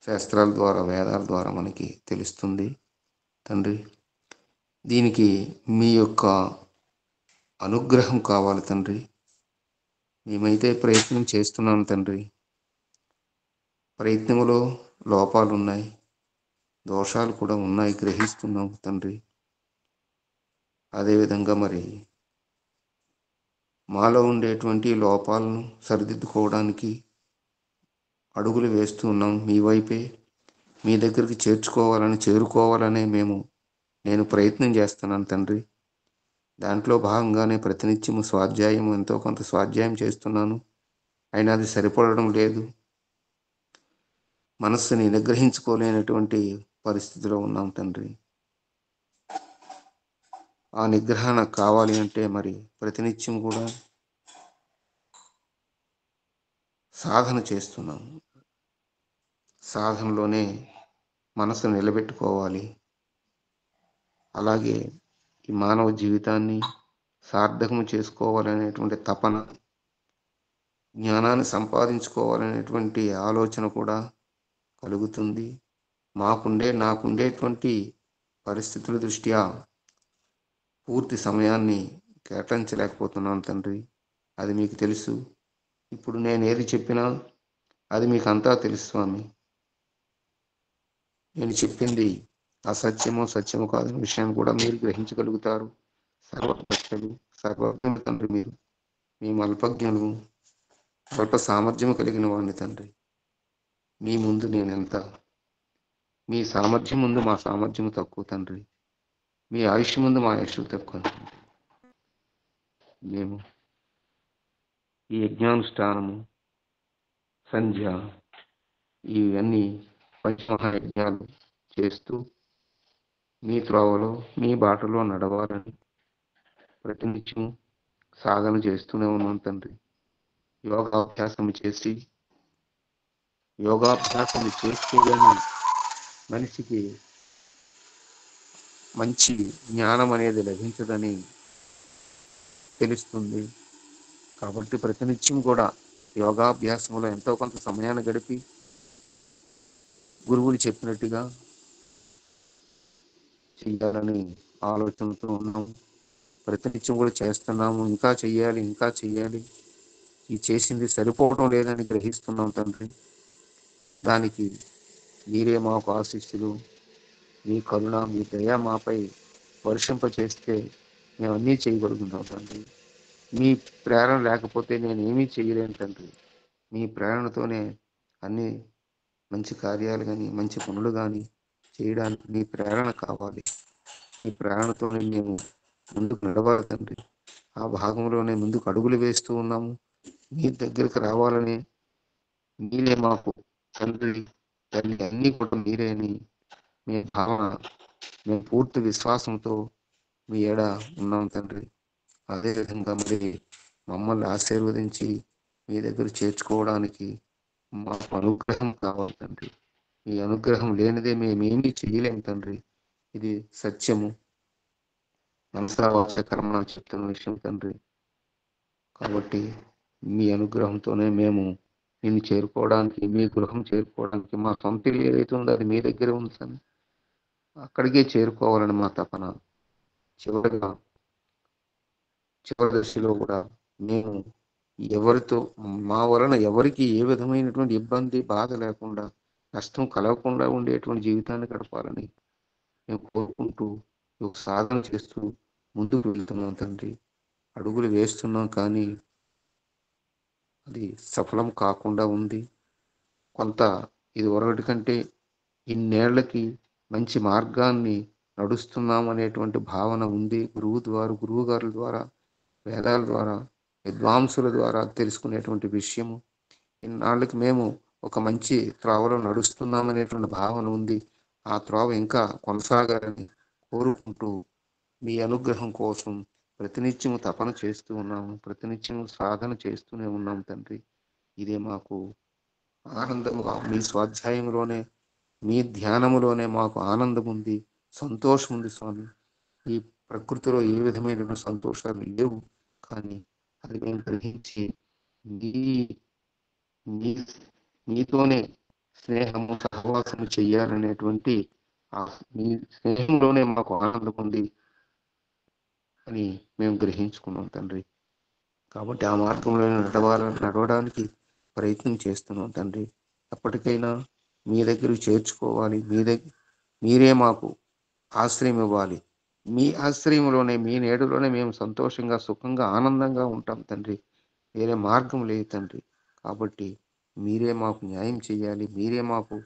శాస్త్రాల ద్వారా, వేదాల ద్వారా మనకి తెలుస్తుంది తండ్రి. దీనికి మీ యొక్క అనుగ్రహం కావాలి తండ్రి. మేమైతే ప్రయత్నం చేస్తున్నాం తండ్రి. ప్రయత్నంలో లోపాలు ఉన్నాయి, దోషాలు కూడా ఉన్నాయి, గ్రహిస్తున్నాం తండ్రి. అదేవిధంగా మరి మాలో ఉండేటువంటి లోపాలను సరిదిద్దుకోవడానికి అడుగులు వేస్తూ ఉన్నాం. మీ వైపే, మీ దగ్గరికి చేరుకోవాలనే నేను ప్రయత్నం చేస్తున్నాను తండ్రి. దాంట్లో భాగంగానే ప్రతినిత్యము స్వాధ్యాయం, ఎంతో కొంత స్వాధ్యాయం చేస్తున్నాను. అయినా అది సరిపడడం లేదు. మనస్సుని నిగ్రహించుకోలేనటువంటి పరిస్థితిలో ఉన్నాం తండ్రి. ఆ నిగ్రహణ కావాలి అంటే మరి ప్రతినిత్యం కూడా సాధన చేస్తున్నాం. సాధనలోనే మనసును నిలబెట్టుకోవాలి. అలాగే ఈ మానవ జీవితాన్ని సార్థకం చేసుకోవాలనేటువంటి తపన, జ్ఞానాన్ని సంపాదించుకోవాలనేటువంటి ఆలోచన కూడా కలుగుతుంది. నాకుండేటువంటి పరిస్థితుల దృష్ట్యా పూర్తి సమయాన్ని కేటాయించలేకపోతున్నాను తండ్రి. అది మీకు తెలుసు. ఇప్పుడు నేను ఏది చెప్పినా అది మీకు అంతా తెలుసు స్వామి. నేను చెప్పింది అసత్యమో సత్యమో కాదనే విషయాన్ని కూడా మీరు గ్రహించగలుగుతారు. సర్వజ్ఞులు, సర్వజ్ఞులు తండ్రి. మేము అల్పజ్ఞులు, స్వల్ప సామర్థ్యం కలిగిన వాడిని తండ్రి. మీ ముందు నేనెంత, మీ సామర్థ్యం ముందు మా సామర్థ్యం తక్కువ తండ్రి. మీ ఆయుష్ ముందు మా ఆయుష్ తక్కువ. మేము ఈ యజ్ఞానుష్ఠానము, సంధ్య, ఇవన్నీ పంచమహాయజ్ఞాలు చేస్తూ మీ త్రోవలో, మీ బాటలో నడవాలని ప్రతినిత్యం సాధన చేస్తూనే ఉన్నాం తండ్రి. యోగాభ్యాసం చేస్తే కానీ మనిషికి మంచి జ్ఞానం అనేది లభించదని తెలుస్తుంది. కాబట్టి ప్రతినిత్యం కూడా యోగాభ్యాసంలో ఎంతో కొంత సమయాన్ని గడిపి గురువులు చెప్పినట్టుగా చేయాలని ఆలోచనతో ఉన్నాము. ప్రతినిత్యం కూడా చేస్తున్నాము. ఇంకా చెయ్యాలి. ఈ చేసింది సరిపోవడం లేదని గ్రహిస్తున్నాం తండ్రి. దానికి మీరే మాకు ఆశీస్సులు, మీ కరుణ, మీ దయ మాపై వర్షింపచేస్తే మేము అన్నీ చేయగలుగుతున్నాం తండ్రి. మీ ప్రేరణ లేకపోతే నేను ఏమీ చేయలేను తండ్రి. మీ ప్రేరణతోనే అన్నీ మంచి కార్యాలు కానీ మంచి పనులు కానీ చేయడానికి మీ ప్రేరణ కావాలి. మీ ప్రేరణతోనే మేము ముందుకు నడవాలి తండ్రి. ఆ భాగంలోనే ముందుకు అడుగులు వేస్తూ ఉన్నాము. మీ దగ్గరికి రావాలని మీరే మాకు తండ్రి తల్లి అన్నీ కూడా మీరే అని మీ భావన, మేము పూర్తి విశ్వాసంతో మీ ఏడ ఉన్నాం తండ్రి. అదేవిధంగా మరి మమ్మల్ని ఆశీర్వదించి మీ దగ్గర చేర్చుకోవడానికి మాకు అనుగ్రహం కావాలి తండ్రి. ఈ అనుగ్రహం లేనిదే మేమేమీ చేయలేము తండ్రి. ఇది సత్యము, మనసావాసకరమ చెప్తున్న విషయం తండ్రి. కాబట్టి మీ అనుగ్రహంతోనే మేము నిన్ను చేరుకోవడానికి, మీ గృహం చేరుకోవడానికి, మా సొంత ఇల్లు ఏదైతే ఉందో అది మీ దగ్గరే ఉంది తండ్రి. అక్కడికే చేరుకోవాలని మా తపన. చివరి దశలో కూడా మేము ఎవరితో మా వలన ఎవరికి ఏ విధమైనటువంటి ఇబ్బంది, బాధ లేకుండా, నష్టం కలగకుండా ఉండేటువంటి జీవితాన్ని గడపాలని మేము కోరుకుంటూ సాధన చేస్తూ ముందుకు వెళ్తున్నాం తండ్రి. అడుగులు వేస్తున్నాం, కానీ అది సఫలం కాకుండా ఉంది. కొంత ఇది వరకటి కంటే ఇన్నేళ్లకి మంచి మార్గాన్ని నడుస్తున్నాం అనేటువంటి భావన ఉంది. గురువు గారుల ద్వారా, వేదాల ద్వారా, విద్వాంసుల ద్వారా తెలుసుకునేటువంటి విషయము. ఇన్నాళ్ళకి మేము ఒక మంచి త్రోవలో నడుస్తున్నామనేటువంటి భావన ఉంది. ఆ త్రోవ ఇంకా కొనసాగాలని కోరుకుంటూ మీ అనుగ్రహం కోసం ప్రతినిత్యము తపన చేస్తూ ఉన్నాము. ప్రతినిత్యము సాధన చేస్తూనే ఉన్నాం తండ్రి. ఇదే మాకు ఆనందముగా, మీ స్వాధ్యాయంలోనే, మీ ధ్యానములోనే మాకు ఆనందం ఉంది, సంతోషం ఉంది స్వామి. ఈ ప్రకృతిలో ఏ విధమైన సంతోషాలు లేవు, కానీ అది మేము గ్రహించి మీతోనే స్నేహము, సహవాసము చెయ్యాలనేటువంటి ఆ మీ స్నేహంలోనే మాకు ఆనందం ఉంది అని మేము గ్రహించుకున్నాం తండ్రి. కాబట్టి ఆ మార్గంలో నడవడానికి ప్రయత్నం చేస్తున్నాం తండ్రి. ఎప్పటికైనా మీ దగ్గరికి చేర్చుకోవాలి. మీరే మాకు ఆశ్రయం ఇవ్వాలి. మీ ఆశ్రయంలోనే, మీ నేడులోనే మేము సంతోషంగా, సుఖంగా, ఆనందంగా ఉంటాం తండ్రి. వేరే మార్గం లేదు తండ్రి. కాబట్టి మీరే మాకు న్యాయం చేయాలి. మీరే మాకు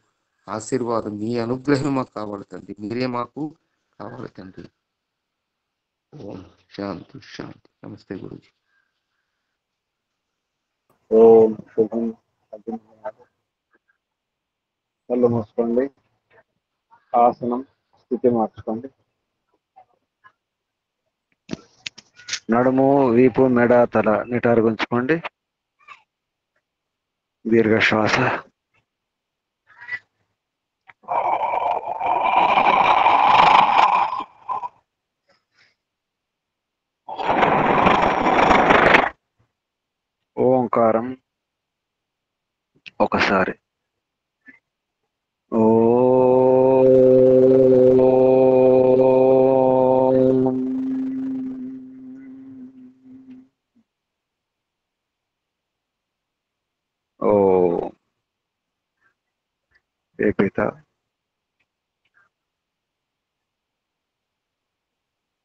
ఆశీర్వాదం, మీ అనుగ్రహం మాకు కావాలి తండ్రి. మీరే మాకు కావాలి తండ్రి. ఓం శాంతి శాంతి. నమస్తే గురుజీ. ఓం శుభం. కళ్ళు మూసుకోండి. ఆసనం స్థితి మార్చుకోండి. నడుము, వీపు, మెడ, తల నిటారుగుంచుకోండి. దీర్ఘ శ్వాస. ఓంకారం ఒకసారి. ఓం. ఓం. ఏ పిత,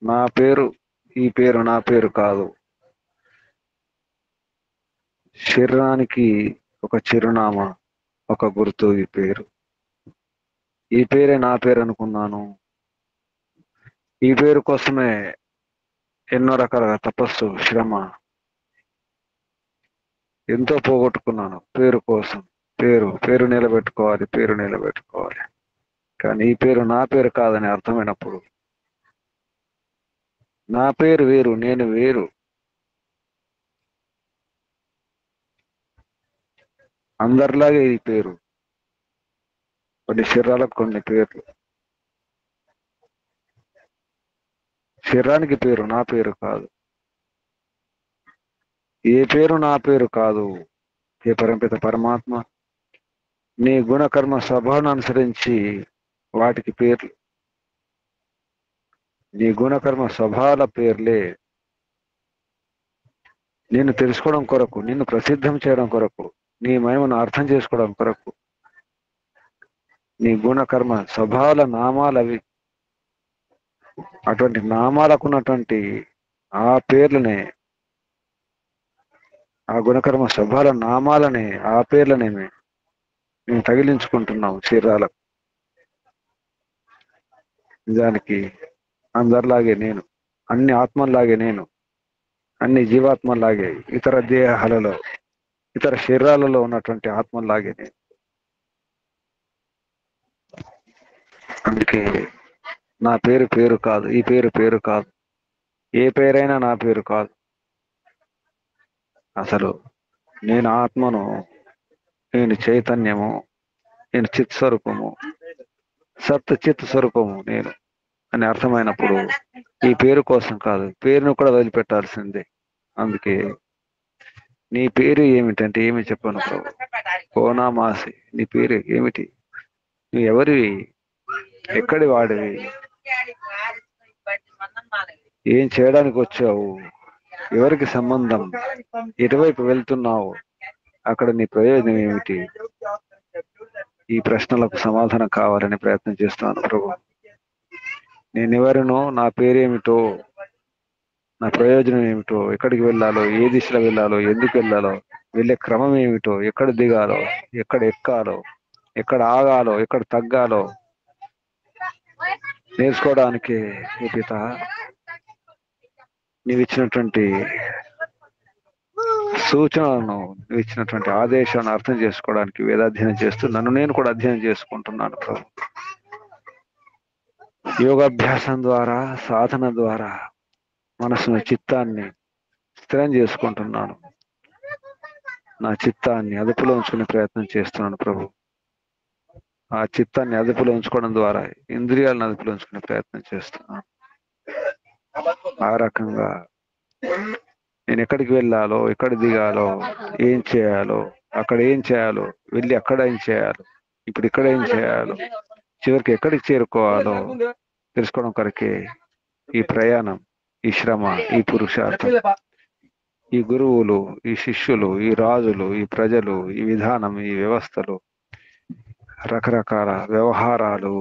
నా పేరు, ఈ పేరు నా పేరు కాదు. శరీరానికి ఒక చిరునామా, ఒక గుర్తు. ఈ పేరు, ఈ పేరే నా పేరు అనుకున్నాను. ఈ పేరు కోసమే ఎన్నో రకాలుగా తపస్సు, శ్రమ ఎంతో పోగొట్టుకున్నాను పేరు కోసం. పేరు నిలబెట్టుకోవాలి. కానీ ఈ పేరు నా పేరు కాదని అర్థమైనప్పుడు, నా పేరు వేరు, నేను వేరు. అందరిలాగే ఈ పేరు. కొన్ని శరీరాలకు కొన్ని పేర్లు. శరీరానికి పేరు నా పేరు కాదు. ఏ పేరు నా పేరు కాదు. ఏ పరమపిత పరమాత్మ నీ గుణకర్మ స్వభావాన్ని అనుసరించి వాటికి పేర్లు. నీ గుణకర్మ స్వభావాల పేర్లే నిన్ను తెలుసుకోవడం కొరకు, నిన్ను ప్రసిద్ధం చేయడం కొరకు, నీ మహిమను అర్థం చేసుకోవడం కొరకు నీ గుణకర్మ స్వభావాల నామాలవి. అటువంటి నామాలకున్నటువంటి ఆ పేర్లనే, ఆ గుణకర్మ స్వభావాల నామాలనే, ఆ పేర్లనే మేము తగిలించుకుంటున్నాం శరీరాలకు. నిజానికి అందరిలాగే నేను, అన్ని ఆత్మల్లాగే నేను, అన్ని జీవాత్మల్లాగే ఇతర దేహాలలో, ఇతర శరీరాలలో ఉన్నటువంటి ఆత్మల్లాగే నేను. అందుకే నా పేరు కాదు, ఈ పేరు కాదు, ఏ పేరైనా నా పేరు కాదు. అసలు నేను ఆత్మను, నేను చైతన్యము, నేను చిత్ స్వరూపము, సత్ చిత్ స్వరూపము నేను అని అర్థమైనప్పుడు ఈ పేరు కోసం కాదు, పేరును కూడా వదిలిపెట్టాల్సిందే. అందుకే నీ పేరు ఏమిటంటే ఏమి చెప్పను ప్రభు. ఓనామాసి, నీ పేరు ఏమిటి? నువ్వు ఎవరివి? ఎక్కడి వాడివి? ఏం చేయడానికి వచ్చావు? ఎవరికి సంబంధం? ఎటువైపు వెళ్తున్నావు? అక్కడ నీ ప్రయోజనం ఏమిటి? ఈ ప్రశ్నలకు సమాధానం కావాలని ప్రయత్నం చేస్తాను ప్రభు. నేనెవరినో, నా పేరేమిటో, నా ప్రయోజనం ఏమిటో, ఎక్కడికి వెళ్ళాలో, ఏ దిశలో వెళ్ళాలో, ఎందుకు వెళ్ళాలో, వెళ్ళే క్రమం ఏమిటో, ఎక్కడ దిగాలో, ఎక్కడ ఎక్కాలో, ఎక్కడ ఆగాలో, ఎక్కడ తగ్గాలో నేర్చుకోవడానికి ఈ పిత నీవు ఇచ్చినటువంటి సూచనలను, నువ్వు ఇచ్చినటువంటి ఆదేశాలను అర్థం చేసుకోవడానికి వేదాధ్యయనం చేస్తూ నన్ను నేను కూడా అధ్యయనం చేసుకుంటున్నాను ప్రభు. యోగాభ్యాసం ద్వారా, సాధన ద్వారా మనసును, చిత్తాన్ని స్థిరం చేసుకుంటున్నాను. నా చిత్తాన్ని అదుపులో ఉంచుకునే ప్రయత్నం చేస్తున్నాను ప్రభు. ఆ చిత్తాన్ని అదుపులో ఉంచుకోవడం ద్వారా ఇంద్రియాలను అదుపులో ఉంచుకునే ప్రయత్నం చేస్తున్నాను. ఆ రకంగా నేను ఎక్కడికి వెళ్ళాలో, ఎక్కడ దిగాలో, ఏం చేయాలో, అక్కడ ఏం చేయాలో, వెళ్ళి అక్కడ ఏం చేయాలో, ఇప్పుడు ఇక్కడ ఏం చేయాలో, చివరికి ఎక్కడికి చేరుకోవాలో తెలుసుకోవడం కొరకే ఈ ప్రయాణం, ఈ శ్రమ, ఈ పురుషార్థం. ఈ గురువులు, ఈ శిష్యులు, ఈ రాజులు, ఈ ప్రజలు, ఈ విధానం, ఈ వ్యవస్థలు, రకరకాల వ్యవహారాలు,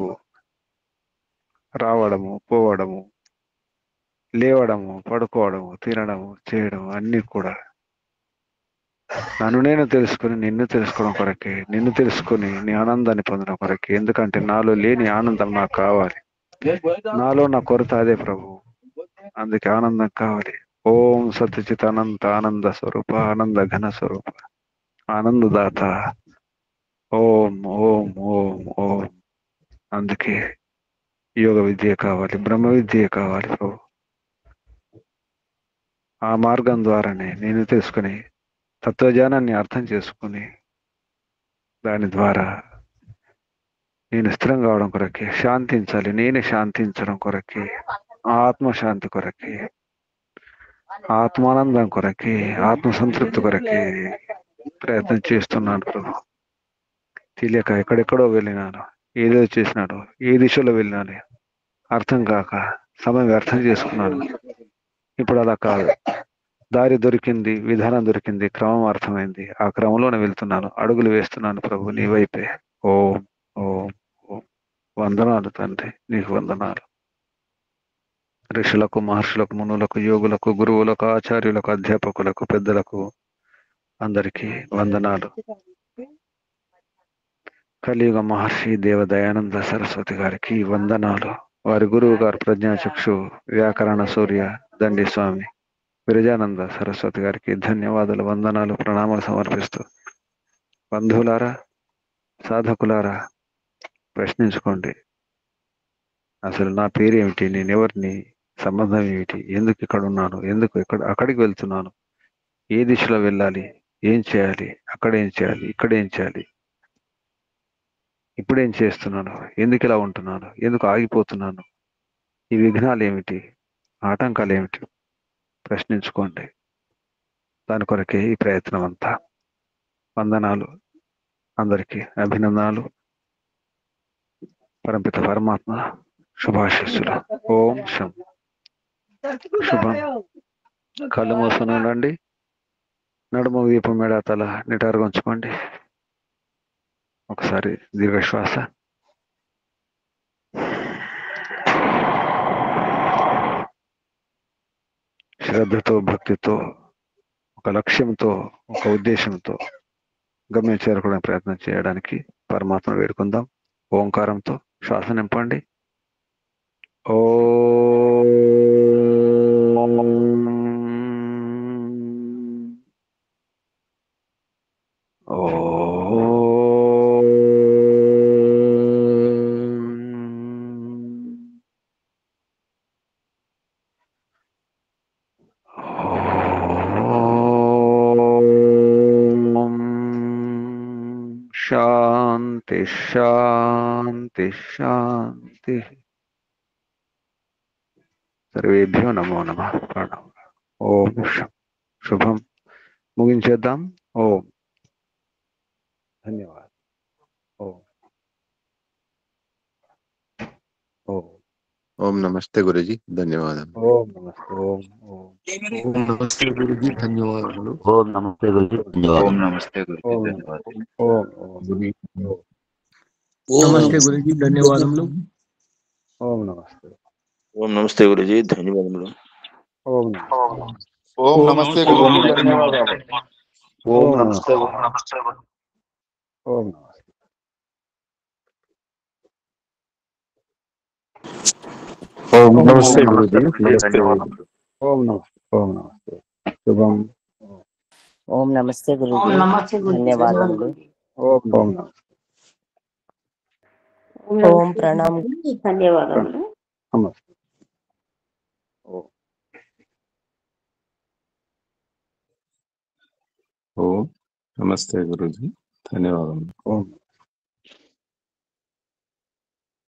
రావడము, పోవడము, లేవడము, పడుకోవడము, తినడము, చేయడం అన్నీ కూడా నన్ను నేను తెలుసుకుని నిన్ను తెలుసుకోవడం కొరకే, నిన్ను తెలుసుకుని నీ ఆనందాన్ని పొందడం కొరకే. ఎందుకంటే నాలో లేని ఆనందం నాకు కావాలి. నాలో నా కొరత అదే ప్రభు. అందుకే ఆనందం కావాలి. ఓం సత్యచిత్ అనంత ఆనంద స్వరూప, ఆనంద ఘన స్వరూప, ఆనందదాత. ఓం ఓం ఓం ఓం. అందుకే యోగ విద్య కావాలి, బ్రహ్మ విద్య కావాలి ప్రభు. ఆ మార్గం ద్వారానే నేను తెలుసుకుని తత్వజ్ఞానాన్ని అర్థం చేసుకుని దాని ద్వారా నేను స్థిరం కావడం కొరకే, శాంతించాలి, నేనే శాంతించడం కొరకే, ఆత్మశాంతి కొరకే, ఆత్మానందం కొరకే, ఆత్మ సంతృప్తి కొరకే ప్రయత్నం చేస్తున్నాను ప్రభు. తెలియక ఎక్కడెక్కడో వెళ్ళినాను, ఏదో చేసినాడు, ఏ దిశలో వెళ్ళినాను అర్థం కాక సమయం వ్యర్థం చేసుకున్నాను. ఇప్పుడు అలా కాదు, దారి దొరికింది, విధానం దొరికింది, క్రమం అర్థమైంది. ఆ క్రమంలోనే వెళ్తున్నాను, అడుగులు వేస్తున్నాను ప్రభు నీ వైపే. ఓం ఓం ఓం. వందనాలు తండ్రి, నీకు వందనాలు. ఋషులకు, మహర్షులకు, మునులకు, యోగులకు, గురువులకు, ఆచార్యులకు, అధ్యాపకులకు, పెద్దలకు అందరికీ వందనాలు. కలియుగ మహర్షి దేవ దయానంద సరస్వతి గారికి వందనాలు. వారి గురువు గారు ప్రజ్ఞాచక్షు వ్యాకరణ సూర్య దండి స్వామి విరజానంద సరస్వతి గారికి ధన్యవాదాలు, వందనాలు, ప్రణామాలు సమర్పిస్తూ, బంధువులారా, సాధకులారా, ప్రశ్నించుకోండి. అసలు నా పేరు ఏమిటి? నేనెవరిని? సంబంధం ఏమిటి? ఎందుకు ఇక్కడ ఉన్నాను? ఎందుకు అక్కడికి వెళ్తున్నాను? ఏ దిశలో వెళ్ళాలి? ఏం చేయాలి? అక్కడ ఏం చేయాలి? ఇక్కడ ఏం చేయాలి? ఇప్పుడేం చేస్తున్నాను? ఎందుకు ఇలా ఉంటున్నాను? ఎందుకు ఆగిపోతున్నాను? ఈ విఘ్నాలు ఏమిటి? ఆటంకాలు ఏమిటి? ప్రశ్నించుకోండి. దాని కొరకే ఈ ప్రయత్నం అంతా. వందనాలు, అందరికీ అభినందనాలు. పరంపిత పరమాత్మ శుభాశిస్సులు. ఓం శం. శుభం. కళ్ళు మూసుకుని ఉండండి. నడుము, వీపు, మెడ, తల నిటారుగా ఉంచుకోండి. ఒకసారి దీర్ఘశ్వాస. శ్రద్ధతో, భక్తితో, ఒక లక్ష్యంతో, ఒక ఉద్దేశంతో గమ్యం చేరుకోవడానికి ప్రయత్నం చేయడానికి పరమాత్మ వేడుకుందాం. ఓంకారంతో శ్వాస నింపండి. ఓ శాంతి శాంతి శాంతి. సర్వేభ్యో నమో నమః. ప్రణామం. ఓం శుభం. ముగించేద్దాం. ఓం. ధన్యవాదాలు. ఓం. ఓం. ఓం నమస్తే గురుజీ, ధన్యవాదాలు. ఓం నమస్తే. ఓం ఓం ఓం నమస్తే గురుజీ, ధన్యవాదములు. ఓం నమస్తే గురుజీ, ఓం ధన్యవాదాలు. నమస్తే గురుజీ, ఓం ధన్యవాదాలు. ఓం ఓం నమస్తే గురుజీ, ధన్యవాదములు. ఓం నమస్తే. ఓం నమస్తే గురుజీ, ధన్యవాదములు. ఓం నమస్తే. ఓం నమస్తే గురుజీ, ధన్యవాదాలు. ఓం నమస్తే. ఓం నమస్తే. ఓం నమస్తే గురుజీ, ధన్యవాదములు. ఓం నమస్తే. ఓం నమస్తే. శుభం. ఓం నమస్తే గురుజీ, ధన్యవాదములు. ఓం ఓం నమస్తే. ఓం ప్రణామ్, ధన్యవాదములు. నమస్తే. ఓం నమస్తే గురుజీ, ధన్యవాదాలు. ఓం